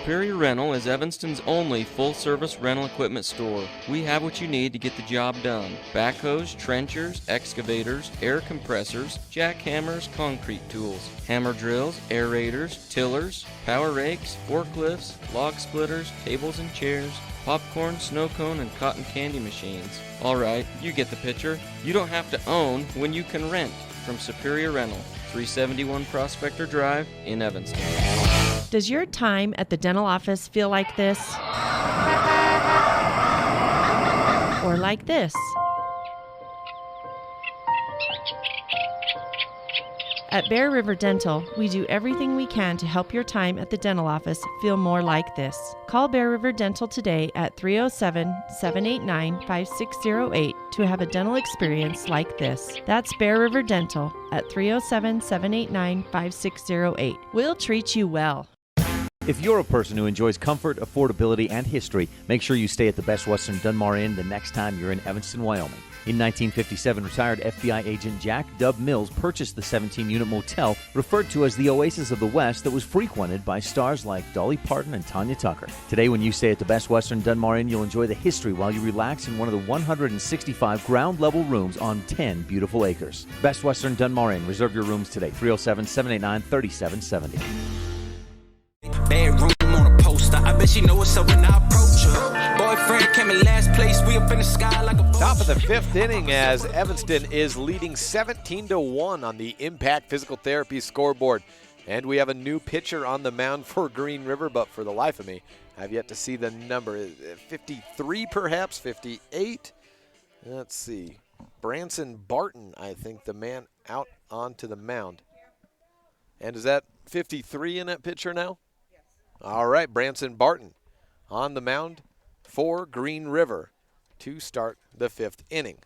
Superior Rental is Evanston's only full-service rental equipment store. We have what you need to get the job done. Backhoes, trenchers, excavators, air compressors, jackhammers, concrete tools, hammer drills, aerators, tillers, power rakes, forklifts, log splitters, tables and chairs, popcorn, snow cone, and cotton candy machines. Alright, you get the picture. You don't have to own when you can rent from Superior Rental, 371 Prospector Drive in Evanston. Does your time at the dental office feel like this? Or like this? At Bear River Dental, we do everything we can to help your time at the dental office feel more like this. Call Bear River Dental today at 307-789-5608 to have a dental experience like this. That's Bear River Dental at 307-789-5608. We'll treat you well. If you're a person who enjoys comfort, affordability, and history, make sure you stay at the Best Western Dunmar Inn the next time you're in Evanston, Wyoming. In 1957, retired FBI agent Jack Dub Mills purchased the 17-unit motel referred to as the Oasis of the West that was frequented by stars like Dolly Parton and Tanya Tucker. Today, when you stay at the Best Western Dunmar Inn, you'll enjoy the history while you relax in one of the 165 ground-level rooms on 10 beautiful acres. Best Western Dunmar Inn. Reserve your rooms today, 307-789-3770. Bedroom on a poster. I bet she know what's up when I approach her. Boyfriend came in last place. We up in the sky like a Top of the fifth inning as Evanston is leading 17-1 on the Impact Physical Therapy scoreboard. And we have a new pitcher on the mound for Green River, but for the life of me, I've yet to see the number. 53 perhaps, 58? Let's see. Branson Barton, I think, the man out onto the mound. And is that 53 in that pitcher now? All right, Branson Barton on the mound for Green River to start the fifth inning.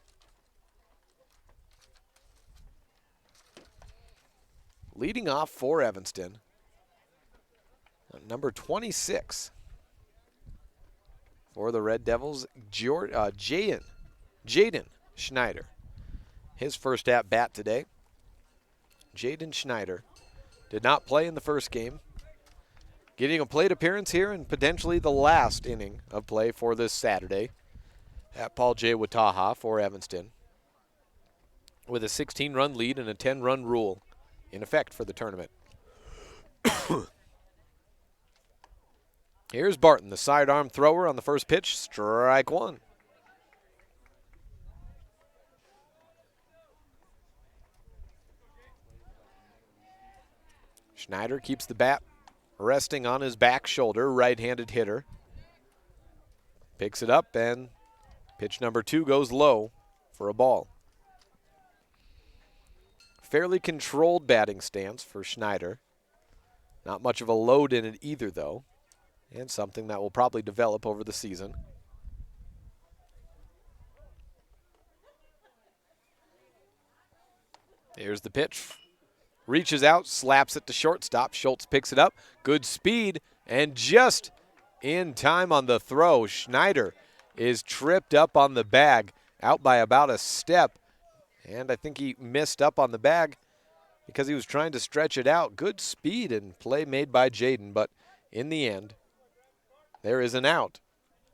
Leading off for Evanston, number 26 for the Red Devils, Jaden Schneider. His first at-bat today. Jaden Schneider did not play in the first game. Getting a plate appearance here and potentially the last inning of play for this Saturday at Paul J. Wataha for Evanston, with a 16-run lead and a 10-run rule in effect for the tournament. Here's Barton, the sidearm thrower on the first pitch, strike one. Schneider keeps the bat resting on his back shoulder, right-handed hitter. Picks it up, and pitch number 2 goes low for a ball. Fairly controlled batting stance for Schneider. Not much of a load in it either, though, and something that will probably develop over the season. Here's the pitch. Reaches out, slaps it to shortstop. Schultz picks it up. Good speed, and just in time on the throw. Schneider is tripped up on the bag, out by about a step. And I think he missed up on the bag because he was trying to stretch it out. Good speed and play made by Jaden, but in the end, there is an out.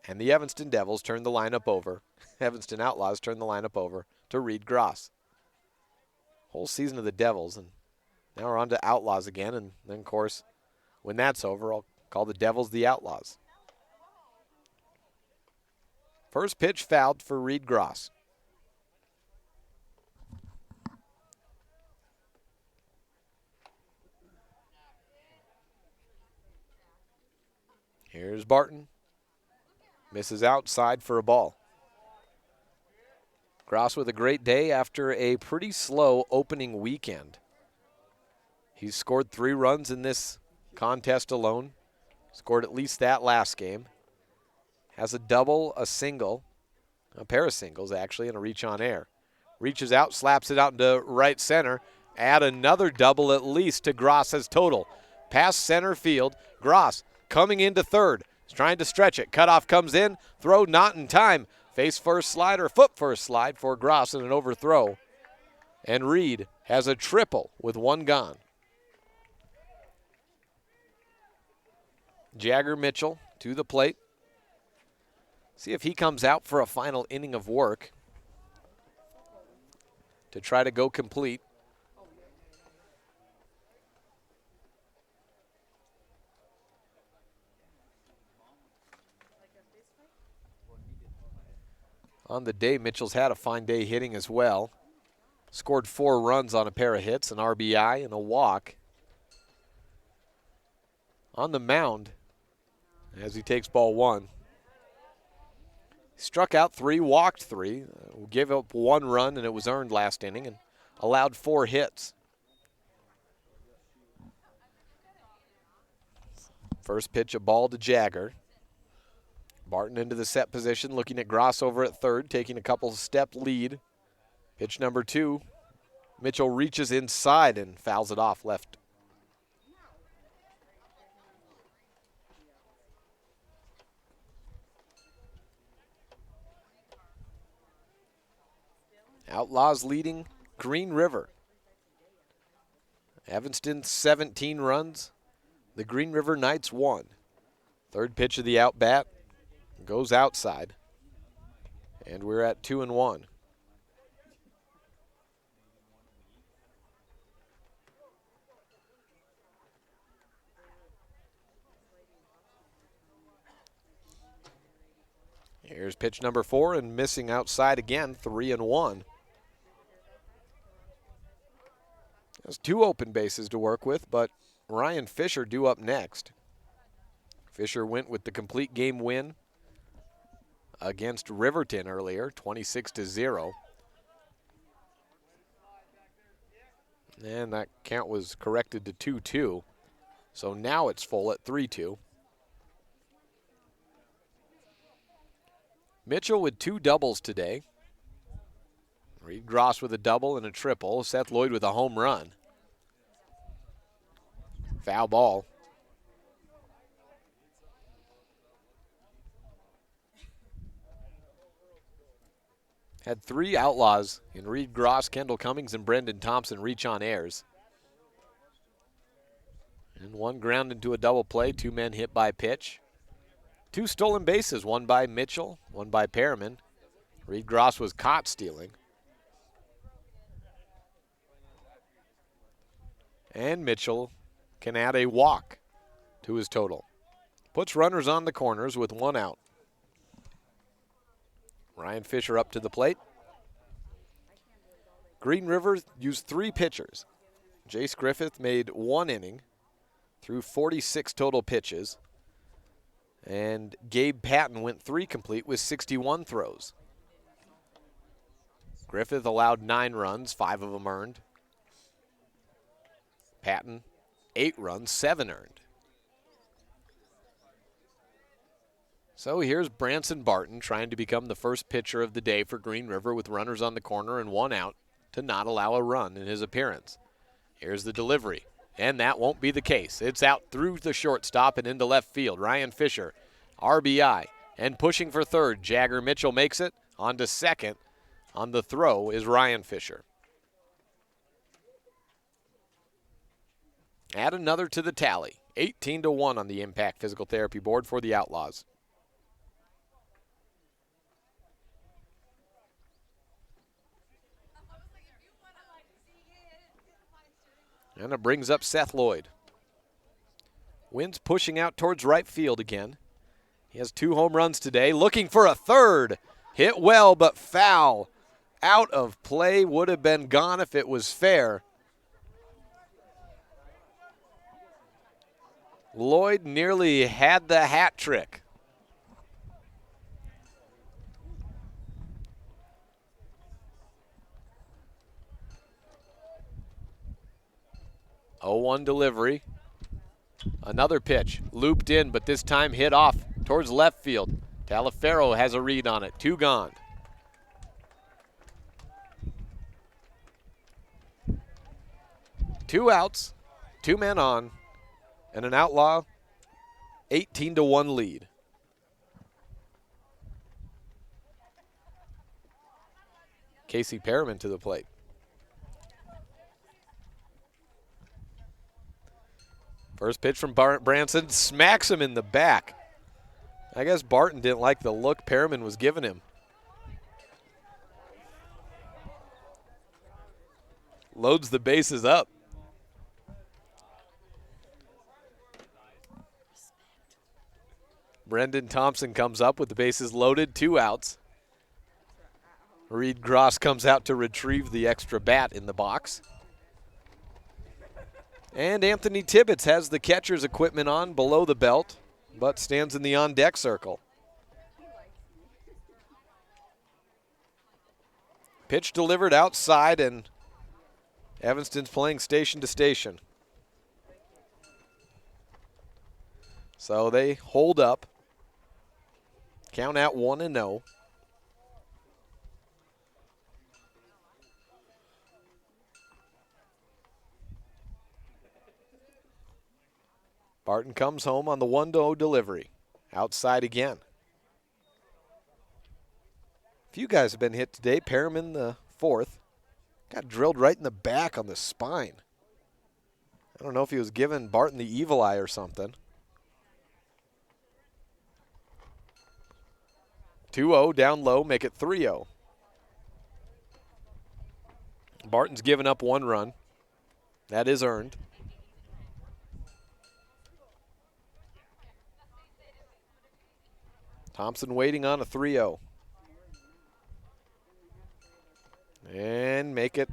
And the Evanston Devils turn the lineup over. Evanston Outlaws turn the lineup over to Reed Gross. Whole season of the Devils, and now we're on to Outlaws again, and then, of course, when that's over, I'll call the Devils the Outlaws. First pitch fouled for Reed Gross. Here's Barton. Misses outside for a ball. Gross with a great day after a pretty slow opening weekend. He's scored 3 runs in this contest alone. Scored at least that last game. Has a double, a single, a pair of singles actually, and a reach on air. Reaches out, slaps it out into right center. Add another double at least to Gross's total. Past center field. Gross coming into third. He's trying to stretch it. Cutoff comes in. Throw not in time. Face first slide or foot first slide for Gross and an overthrow. And Reed has a triple with 1 gone. Jagger Mitchell to the plate. See if he comes out for a final inning of work to try to go complete. On the day, Mitchell's had a fine day hitting as well. Scored 4 runs on a pair of hits, an RBI, and a walk. On the mound, as he takes ball 1. Struck out 3, walked 3, gave up 1 run, and it was earned last inning, and allowed 4 hits. First pitch, a ball to Jagger. Barton into the set position, looking at Gross over at third, taking a couple step lead. Pitch number 2. Mitchell reaches inside and fouls it off left. Outlaws leading Green River. Evanston 17 runs. The Green River Knights 1. Third pitch of the out bat goes outside. And we're at 2-1. Here's pitch number 4 and missing outside again, 3-1. There's 2 open bases to work with, but Ryan Fisher due up next. Fisher went with the complete game win against Riverton earlier, 26-0. And that count was corrected to 2-2. So now it's full at 3-2. Mitchell with 2 doubles today. Reed Gross with a double and a triple. Seth Lloyd with a home run. Foul ball. Had 3 outlaws in Reed Gross, Kendall Cummings, and Brendan Thompson reach on airs. And 1 ground into a double play, 2 men hit by pitch. 2 stolen bases, 1 by Mitchell, 1 by Perriman. Reed Gross was caught stealing. And Mitchell can add a walk to his total. Puts runners on the corners with 1 out. Ryan Fisher up to the plate. Green River used 3 pitchers. Jace Griffith made 1 inning through 46 total pitches. And Gabe Patton went 3 complete with 61 throws. Griffith allowed 9 runs, 5 of them earned. Patton, 8 runs, 7 earned. So here's Branson Barton trying to become the first pitcher of the day for Green River with runners on the corner and 1 out to not allow a run in his appearance. Here's the delivery. And that won't be the case. It's out through the shortstop and into left field. Ryan Fisher, RBI, and pushing for third. Jagger Mitchell makes it. On to second. On the throw is Ryan Fisher. Add another to the tally. 18-1 on the Impact Physical Therapy Board for the Outlaws. And it brings up Seth Lloyd. Wind's pushing out towards right field again. He has 2 home runs today, looking for a third. Hit well, but foul. Out of play, would have been gone if it was fair. Lloyd nearly had the hat trick. Oh, 1 delivery. Another pitch, looped in, but this time hit off towards left field. Talifero has a read on it, 2 gone. Two outs, 2 men on, and an Outlaw 18-1 lead. Casey Perriman to the plate. First pitch from Branson smacks him in the back. I guess Barton didn't like the look Perriman was giving him. Loads the bases up. Brendan Thompson comes up with the bases loaded, 2 outs. Reed Gross comes out to retrieve the extra bat in the box. And Anthony Tibbetts has the catcher's equipment on below the belt, but stands in the on-deck circle. Pitch delivered outside, and Evanston's playing station to station. So they hold up. Count at 1-0. Barton comes home on the 1-0 delivery. Outside again. A few guys have been hit today. Perriman, the 4th. Got drilled right in the back on the spine. I don't know if he was giving Barton the evil eye or something. 2-0 down low, make it 3-0. Barton's given up 1 run. That is earned. Thompson waiting on a 3-0. And make it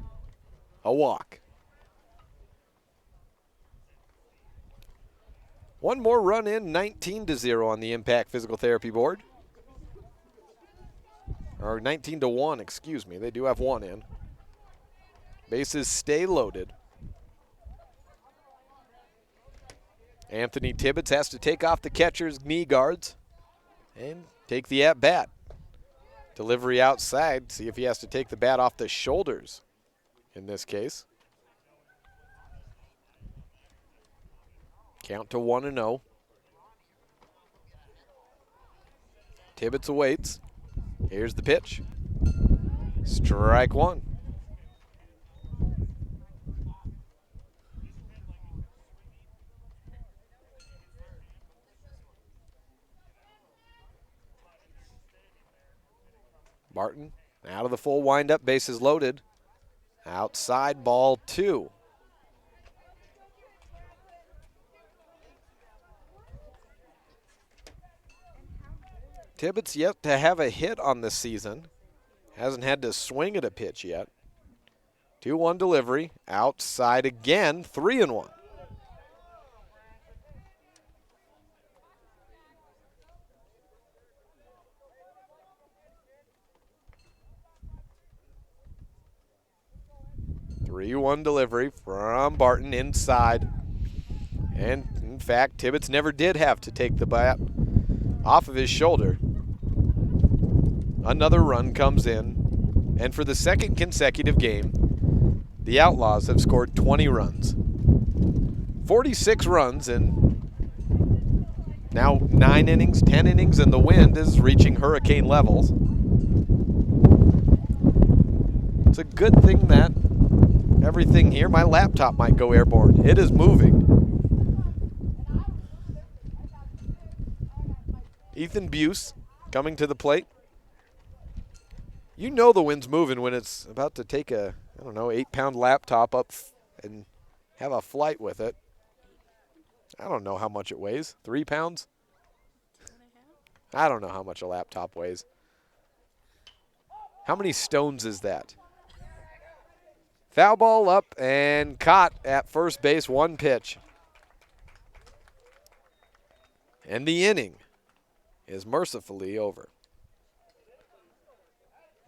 a walk. One more run in, 19-0 on the Impact Physical Therapy board. Or 19-1, excuse me. They do have 1 in. Bases stay loaded. Anthony Tibbetts has to take off the catcher's knee guards and take the at-bat. Delivery outside, see if he has to take the bat off the shoulders in this case. Count to 1-0. Tibbetts awaits. Here's the pitch. Strike 1. Barton out of the full windup, bases loaded. Outside, ball 2. Tibbetts yet to have a hit on this season. Hasn't had to swing at a pitch yet. 2-1 delivery. Outside again, 3-1. Three-one delivery from Barton inside. And in fact, Tibbetts never did have to take the bat off of his shoulder. Another run comes in, and for the second consecutive game, the Outlaws have scored 20 runs. 46 runs in now 9 innings, 10 innings, and the wind is reaching hurricane levels. It's a good thing that everything here, my laptop might go airborne. It is moving. Ethan Buse coming to the plate. You know the wind's moving when it's about to take a, 8-pound laptop up and have a flight with it. I don't know how much it weighs. 3 pounds? I don't know how much a laptop weighs. How many stones is that? Foul ball up and caught at first base, 1 pitch. And the inning is mercifully over.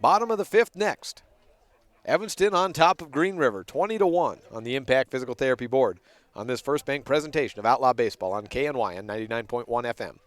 Bottom of the 5th next. Evanston on top of Green River, 20-1 on the Impact Physical Therapy board on this First Bank presentation of Outlaw Baseball on KNYN 99.1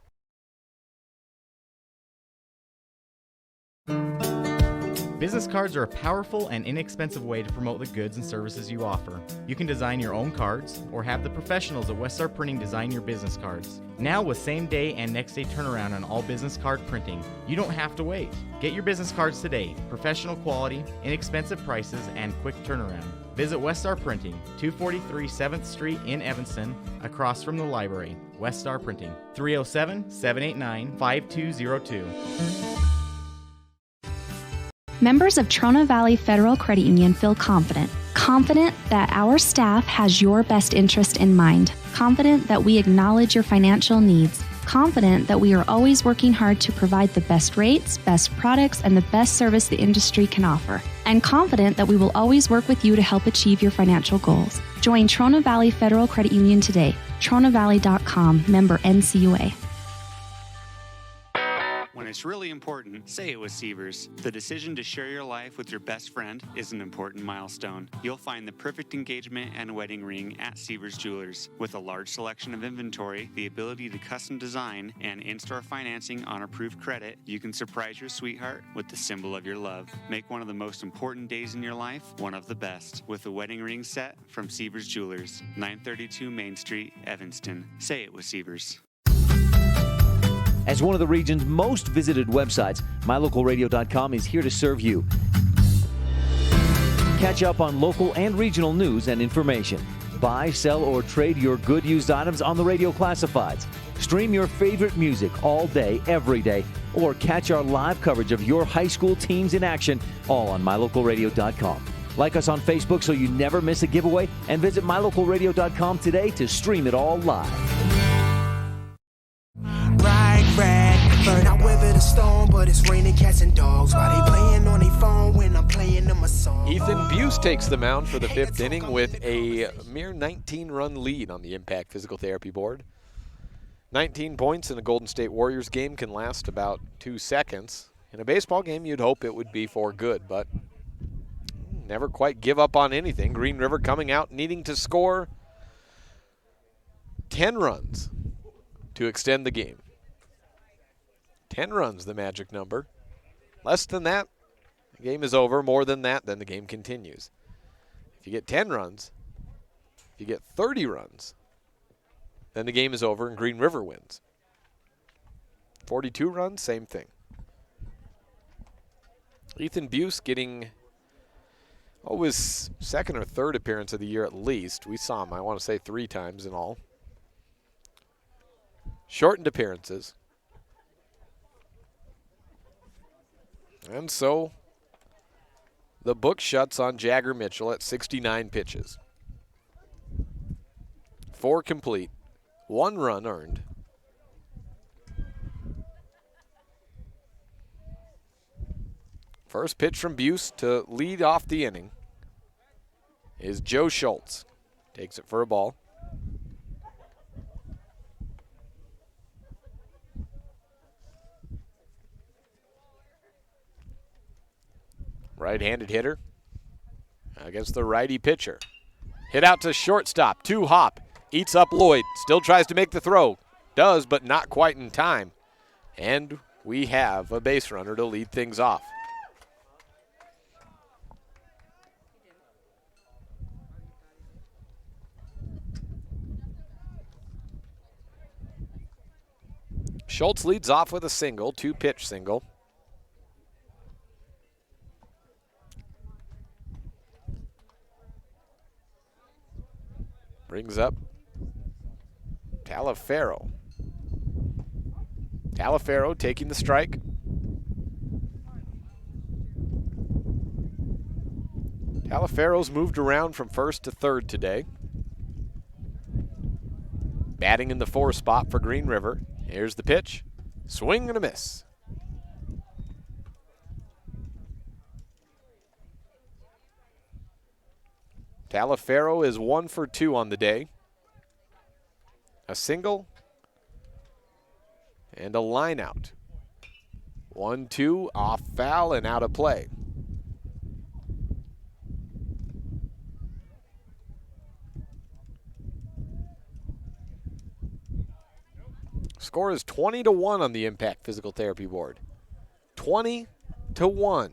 FM. Business cards are a powerful and inexpensive way to promote the goods and services you offer. You can design your own cards or have the professionals at Weststar Printing design your business cards. Now with same day and next day turnaround on all business card printing, you don't have to wait. Get your business cards today. Professional quality, inexpensive prices, and quick turnaround. Visit Weststar Printing, 243 7th Street in Evanston, across from the library. Weststar Printing, 307-789-5202. Members of Trona Valley Federal Credit Union feel confident that our staff has your best interest in mind, confident that we acknowledge your financial needs, confident that we are always working hard to provide the best rates, best products, and the best service the industry can offer, and confident that we will always work with you to help achieve your financial goals. Join Trona Valley Federal Credit Union today. TronaValley.com, member NCUA. When it's really important, say it with Sievers. The decision to share your life with your best friend is an important milestone. You'll find the perfect engagement and wedding ring at Sievers Jewelers. With a large selection of inventory, the ability to custom design, and in-store financing on approved credit, you can surprise your sweetheart with the symbol of your love. Make one of the most important days in your life one of the best with a wedding ring set from Sievers Jewelers, 932 Main Street, Evanston. Say it with Sievers. As one of the region's most visited websites, MyLocalRadio.com is here to serve you. Catch up on local and regional news and information. Buy, sell, or trade your good used items on the radio classifieds. Stream your favorite music all day, every day, or catch our live coverage of your high school teams in action, all on MyLocalRadio.com. Like us on Facebook so you never miss a giveaway, and visit MyLocalRadio.com today to stream it all live. Burn out weather the storm, but it's raining cats and dogs while they playing on their phone when I'm playing them a song. Ethan Buse takes the mound for the fifth inning with a mere 19-run lead on the Impact Physical Therapy board. 19 points in a Golden State Warriors game can last about 2 seconds. In a baseball game, you'd hope it would be for good, but never quite give up on anything. Green River coming out needing to score 10 runs to extend the game. 10 runs, the magic number. Less than that, the game is over. More than that, then the game continues. If you get 10 runs, if you get 30 runs, then the game is over and Green River wins. 42 runs, same thing. Ethan Buse getting his second or third appearance of the year at least. We saw him, I want to say, 3 times in all. Shortened appearances. And so the book shuts on Jagger Mitchell at 69 pitches. 4 complete, 1 run earned. First pitch from Buse to lead off the inning is Joe Schultz. Takes it for a ball. Right-handed hitter against the righty pitcher. Hit out to shortstop, 2-hop, eats up Lloyd, still tries to make the throw. Does, but not quite in time. And we have a base runner to lead things off. Schultz leads off with a single, 2-pitch single. Brings up Talafero. Talafero taking the strike. Talafero's moved around from first to third today. Batting in the 4 spot for Green River. Here's the pitch. Swing and a miss. Talafero is 1 for 2 on the day. A single and a line out. 1-2 off foul and out of play. Score is 20-1 on the Impact Physical Therapy board. 20-1.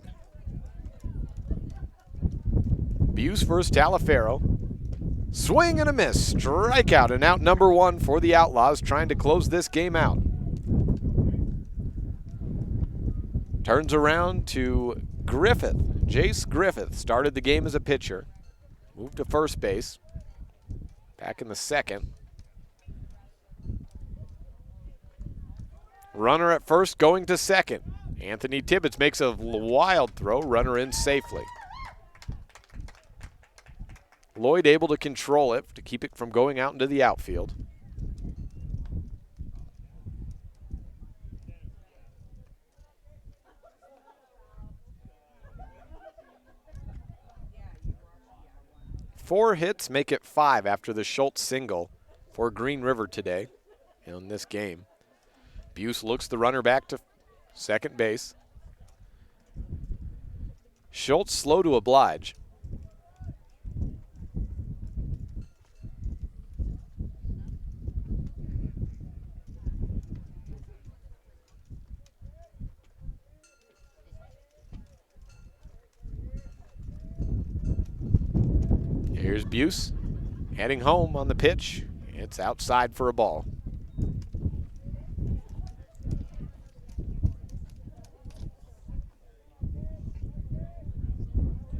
Buse versus Talaferro. Swing and a miss. Strikeout and out number 1 for the Outlaws, trying to close this game out. Turns around to Griffith. Jace Griffith started the game as a pitcher. Moved to first base. Back in the second. Runner at first going to second. Anthony Tibbetts makes a wild throw. Runner in safely. Lloyd able to control it to keep it from going out into the outfield. Four hits make it 5 after the Schultz single for Green River today in this game. Buse looks the runner back to second base. Schultz slow to oblige. Here's Buse heading home on the pitch. It's outside for a ball.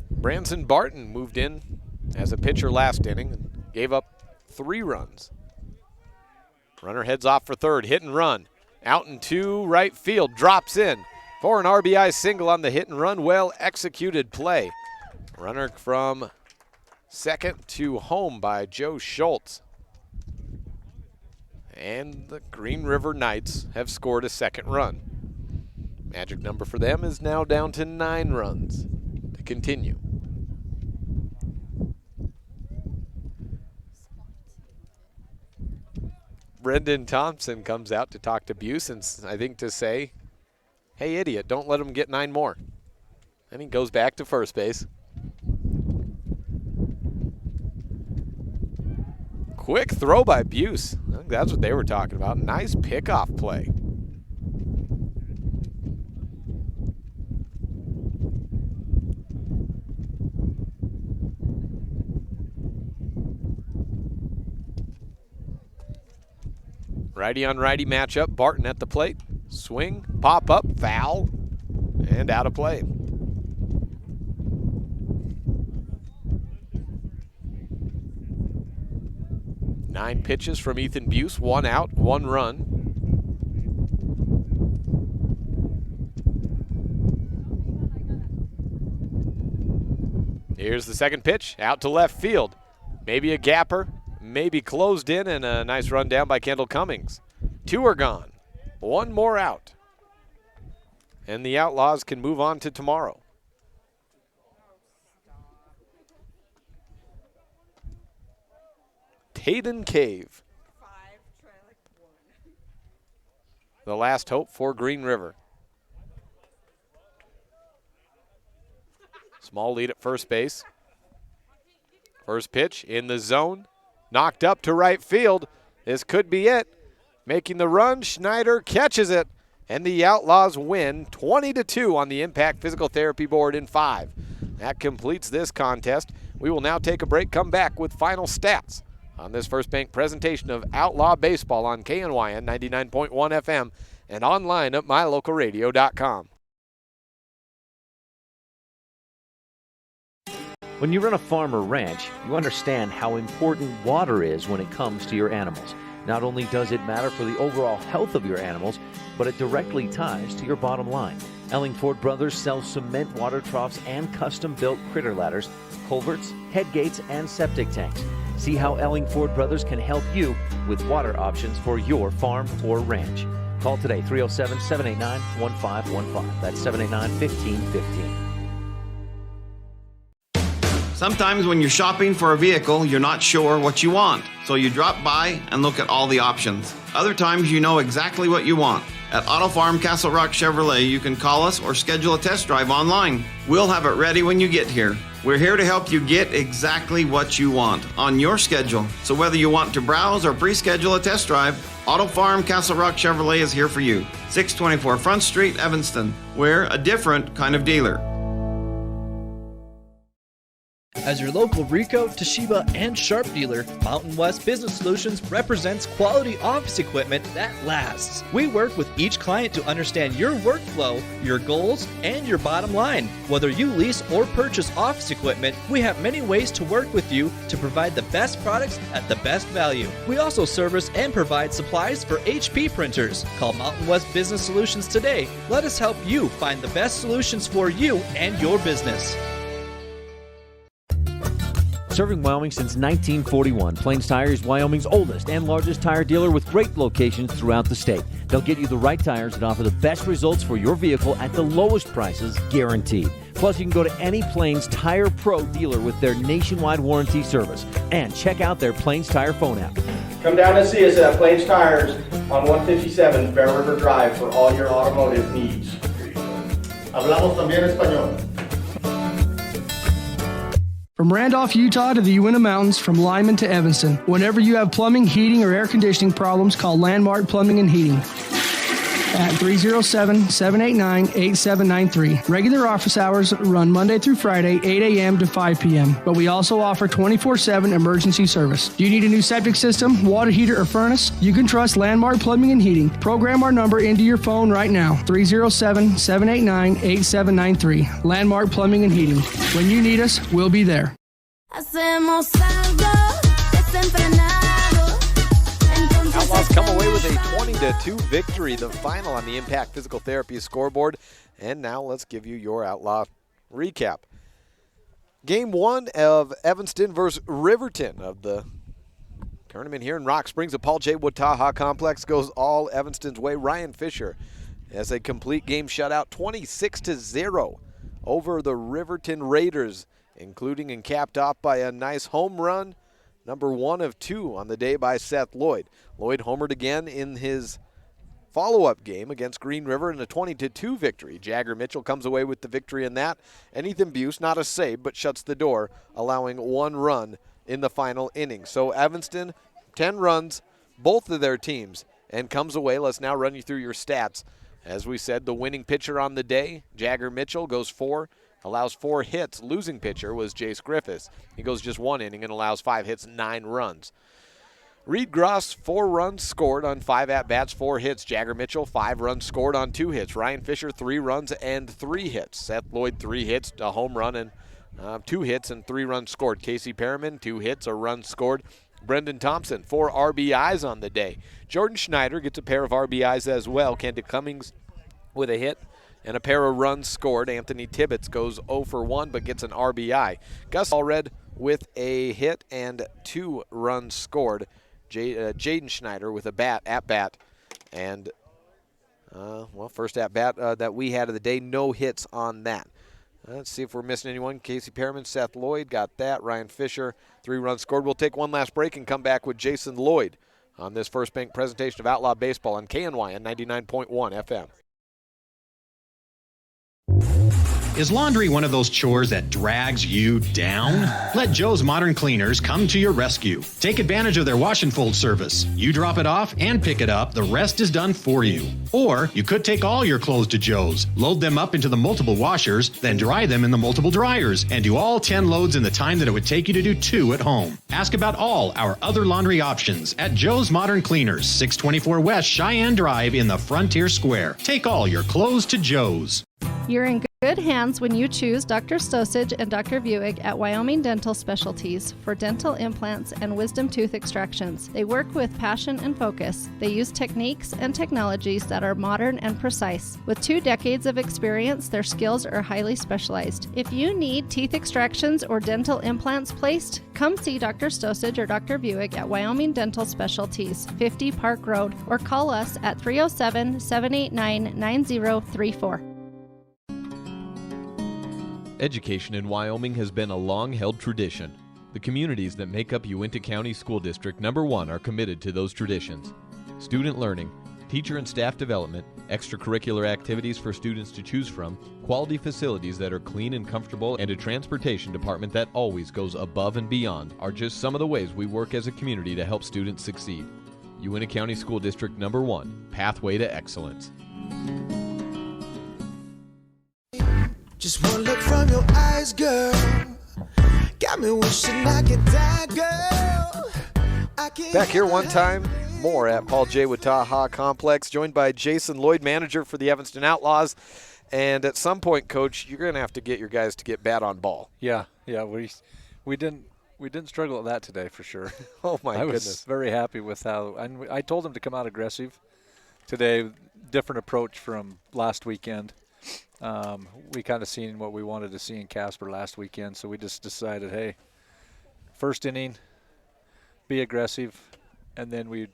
Branson Barton moved in as a pitcher last inning and gave up 3 runs. Runner heads off for third, hit and run. Out into right field, drops in for an RBI single on the hit and run. Well executed play. Runner from second to home by Joe Schultz. And the Green River Knights have scored a second run. Magic number for them is now down to 9 runs to continue. Brendan Thompson comes out to talk to Buse and I think to say, hey idiot, don't let him get 9 more. And he goes back to first base. Quick throw by Buse. I think that's what they were talking about. Nice pickoff play. Righty on righty matchup. Barton at the plate. Swing, pop up, foul, and out of play. Nine pitches from Ethan Buse, 1 out, 1 run. Here's the second pitch, out to left field. Maybe a gapper, maybe closed in, and a nice run down by Kendall Cummings. 2 are gone, 1 more out. And the Outlaws can move on to tomorrow. Hayden Cave. The last hope for Green River. Small lead at first base. First pitch in the zone. Knocked up to right field. This could be it. Making the run, Schneider catches it. And the Outlaws win 20-2 on the Impact Physical Therapy Board in 5. That completes this contest. We will now take a break, come back with final stats on this First Bank presentation of Outlaw Baseball on KNYN 99.1 FM and online at mylocalradio.com. When you run a farm or ranch, you understand how important water is when it comes to your animals. Not only does it matter for the overall health of your animals, but it directly ties to your bottom line. Ellingford Brothers sells cement water troughs and custom-built critter ladders, culverts, head gates, and septic tanks. See how Ellingford Brothers can help you with water options for your farm or ranch. Call today, 307-789-1515. That's 789-1515. Sometimes when you're shopping for a vehicle, you're not sure what you want, so you drop by and look at all the options. Other times you know exactly what you want. At Auto Farm Castle Rock Chevrolet, you can call us or schedule a test drive online. We'll have it ready when you get here. We're here to help you get exactly what you want on your schedule. So whether you want to browse or pre-schedule a test drive, Auto Farm Castle Rock Chevrolet is here for you. 624 Front Street, Evanston. We're a different kind of dealer. As your local Ricoh, Toshiba, and Sharp dealer, Mountain West Business Solutions represents quality office equipment that lasts. We work with each client to understand your workflow, your goals, and your bottom line. Whether you lease or purchase office equipment, we have many ways to work with you to provide the best products at the best value. We also service and provide supplies for HP printers. Call Mountain West Business Solutions today. Let us help you find the best solutions for you and your business. Serving Wyoming since 1941, Plains Tire is Wyoming's oldest and largest tire dealer with great locations throughout the state. They'll get you the right tires and offer the best results for your vehicle at the lowest prices, guaranteed. Plus, you can go to any Plains Tire Pro dealer with their nationwide warranty service. And check out their Plains Tire phone app. Come down and see us at Plains Tires on 157 Bear River Drive for all your automotive needs. Hablamos también español. From Randolph, Utah to the Uinta Mountains, from Lyman to Evanston. Whenever you have plumbing, heating, or air conditioning problems, call Landmark Plumbing and Heating at 307-789-8793. Regular office hours run Monday through Friday, 8 a.m. to 5 p.m. But we also offer 24/7 emergency service. Do you need a new septic system, water heater, or furnace? You can trust Landmark Plumbing and Heating. Program our number into your phone right now, 307-789-8793. Landmark Plumbing and Heating. When you need us, we'll be there. Outlaws come away with a 20-2 victory, the final on the Impact Physical Therapy scoreboard. And now let's give you your Outlaw recap. Game 1 of Evanston versus Riverton of the tournament here in Rock Springs. The Paul J. Wataha Complex goes all Evanston's way. Ryan Fisher has a complete game shutout, 26-0 over the Riverton Raiders, including and capped off by a nice home run, number 1 of 2 on the day by Seth Lloyd. Lloyd homered again in his follow-up game against Green River in a 20-2 victory. Jagger Mitchell comes away with the victory in that. And Ethan Buse, not a save, but shuts the door, allowing 1 run in the final inning. So Evanston, 10 runs, both of their teams, and comes away. Let's now run you through your stats. As we said, the winning pitcher on the day, Jagger Mitchell, goes 4, allows 4 hits. Losing pitcher was Jace Griffiths. He goes just 1 inning and allows 5 hits, 9 runs. Reed Gross, 4 runs scored on 5 at-bats, 4 hits. Jagger Mitchell, 5 runs scored on 2 hits. Ryan Fisher, 3 runs and 3 hits. Seth Lloyd, 3 hits, a home run, and 2 hits and 3 runs scored. Casey Perriman, 2 hits, a run scored. Brendan Thompson, 4 RBIs on the day. Jordan Schneider gets a pair of RBIs as well. Kendall Cummings with a hit and a pair of runs scored. Anthony Tibbetts goes 0 for 1 but gets an RBI. Gus Allred with a hit and 2 runs scored. Jaden Schneider with a at-bat. And, first at-bat that we had of the day, no hits on that. Let's see if we're missing anyone. Casey Perriman, Seth Lloyd got that. Ryan Fisher, 3 runs scored. We'll take one last break and come back with Jason Lloyd on this First Bank presentation of Outlaw Baseball on KNY on 99.1 FM. Is laundry one of those chores that drags you down? Let Joe's Modern Cleaners come to your rescue. Take advantage of their wash and fold service. You drop it off and pick it up. The rest is done for you. Or you could take all your clothes to Joe's, load them up into the multiple washers, then dry them in the multiple dryers, and do all 10 loads in the time that it would take you to do 2 at home. Ask about all our other laundry options at Joe's Modern Cleaners, 624 West Cheyenne Drive in the Frontier Square. Take all your clothes to Joe's. You're in good hands when you choose Dr. Stosage and Dr. Buick at Wyoming Dental Specialties for dental implants and wisdom tooth extractions. They work with passion and focus. They use techniques and technologies that are modern and precise. With 2 decades of experience, their skills are highly specialized. If you need teeth extractions or dental implants placed, come see Dr. Stosage or Dr. Buick at Wyoming Dental Specialties, 50 Park Road, or call us at 307-789-9034. Education in Wyoming has been a long-held tradition. The communities that make up Uinta County School District number 1 are committed to those traditions. Student learning, teacher and staff development, extracurricular activities for students to choose from, quality facilities that are clean and comfortable, and a transportation department that always goes above and beyond are just some of the ways we work as a community to help students succeed. Uinta County School District number 1, Pathway to Excellence. Just one look from your eyes, girl, Got me wishing I could die, girl. Back here one time more at Paul J. Wataha Complex, joined by Jason Lloyd, manager for the Evanston Outlaws. And at some point, Coach, you're going to have to get your guys to get bat on ball. Yeah, we didn't struggle at that today for sure. Oh my I goodness! was very happy with how, and I told them to come out aggressive today. Different approach from last weekend. We kind of seen what we wanted to see in Casper last weekend, so we just decided, hey, first inning, be aggressive, and then we'd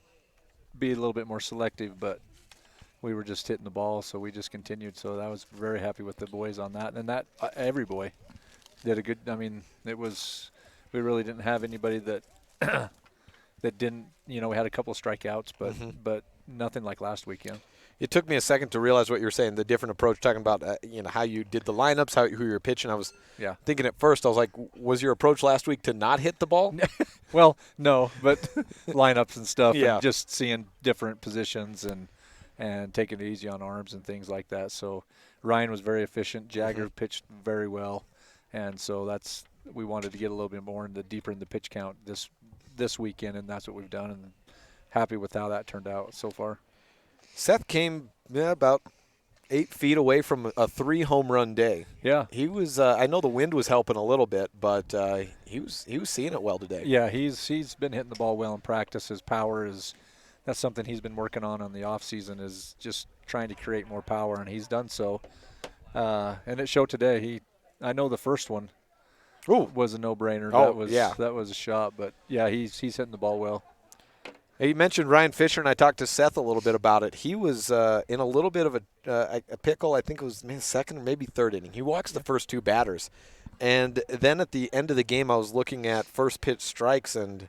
be a little bit more selective, but we were just hitting the ball, so we just continued. So I was very happy with the boys on that. And that every boy did a good – I mean, it was – we really didn't have anybody that that didn't – we had a couple of strikeouts, but nothing like last weekend. It took me a second to realize what you were saying, the different approach, talking about how you did the lineups, who you were pitching. I was thinking at first, I was like, was your approach last week to not hit the ball? Well, no, but lineups and stuff, yeah. And just seeing different positions and taking it easy on arms and things like that. So Ryan was very efficient. Jagger pitched very well, and so we wanted to get a little bit more deeper in the pitch count this weekend, and that's what we've done, and happy with how that turned out so far. Seth came about 8 feet away from a 3-home run day. Yeah, he was. I know the wind was helping a little bit, but he was seeing it well today. Yeah, he's been hitting the ball well in practice. His power is. That's something he's been working on the off season, is just trying to create more power, and he's done so. And it showed today. I know the first one was a no-brainer. That was a shot, but yeah, he's hitting the ball well. Hey, you mentioned Ryan Fisher, and I talked to Seth a little bit about it. He was in a little bit of a pickle. I think it was second or maybe third inning. He walks the first 2 batters, and then at the end of the game, I was looking at first pitch strikes, and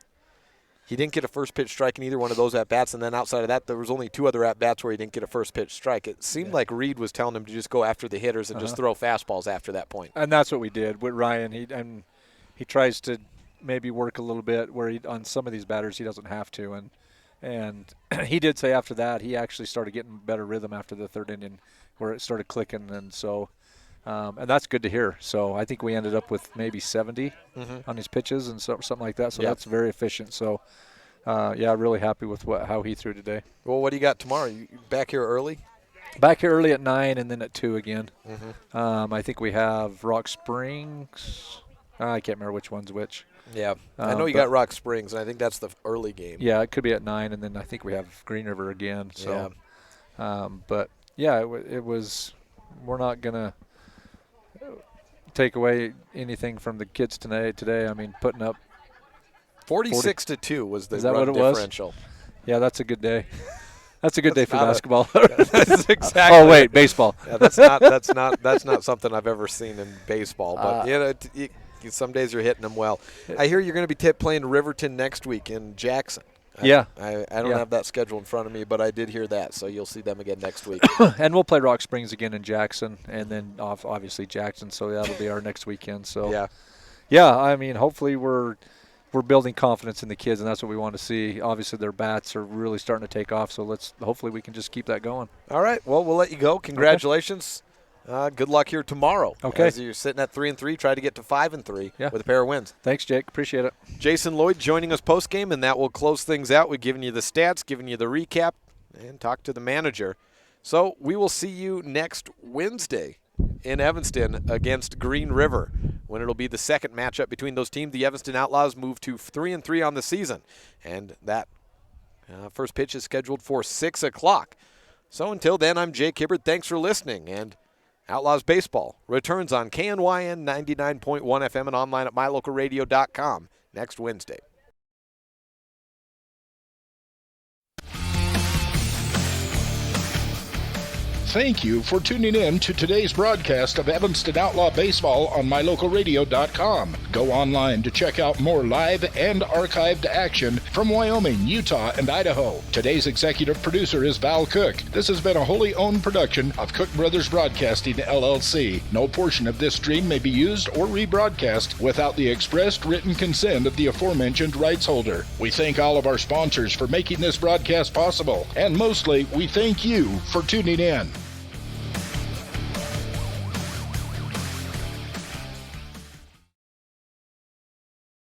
he didn't get a first pitch strike in either one of those at-bats, and then outside of that, there was only 2 other at-bats where he didn't get a first pitch strike. It seemed like Reed was telling him to just go after the hitters and just throw fastballs after that point. And that's what we did with Ryan. He tries to maybe work a little bit where on some of these batters he doesn't have to, and he did say after that he actually started getting better rhythm after the third inning where it started clicking, and so and that's good to hear. So I think we ended up with maybe 70 on his pitches and something like that. So that's very efficient. So really happy with how he threw today. Well, what do you got tomorrow? You back here early? Back here early at 9 and then at 2 again. I think we have Rock Springs. I can't remember which one's which. Yeah, I know you got Rock Springs, and I think that's the early game. Yeah, it could be at 9, and then I think we have Green River again. So, but yeah, it was. We're not gonna take away anything from the kids today. I mean, putting up 46-2 was the run differential. Was? Yeah, that's a good day. That's a good day for basketball. That's exactly. Oh wait, baseball. Yeah, that's not something I've ever seen in baseball. But some days you're hitting them well. I hear you're going to be playing Riverton next week in Jackson. I don't have that schedule in front of me, but I did hear that, so you'll see them again next week. And we'll play Rock Springs again in Jackson, and then obviously Jackson. So that'll be our next weekend. So I mean, hopefully we're building confidence in the kids, and that's what we want to see. Obviously their bats are really starting to take off, so hopefully we can just keep that going. All right. Well, we'll let you go. Congratulations. Good luck here tomorrow. Okay. As you're sitting at 3-3, try to get to 5-3 with a pair of wins. Thanks, Jake. Appreciate it. Jason Lloyd joining us post-game, and that will close things out. We've given you the stats, given you the recap, and talked to the manager. So we will see you next Wednesday in Evanston against Green River, when it'll be the second matchup between those teams. The Evanston Outlaws move to 3-3 on the season, and that first pitch is scheduled for 6 o'clock. So until then, I'm Jake Hibbert. Thanks for listening, and Outlaws Baseball returns on KNYN 99.1 FM and online at mylocalradio.com next Wednesday. Thank you for tuning in to today's broadcast of Evanston Outlaw Baseball on mylocalradio.com. Go online to check out more live and archived action from Wyoming, Utah, and Idaho. Today's executive producer is Val Cook. This has been a wholly owned production of Cook Brothers Broadcasting, LLC. No portion of this stream may be used or rebroadcast without the expressed written consent of the aforementioned rights holder. We thank all of our sponsors for making this broadcast possible, and mostly, we thank you for tuning in.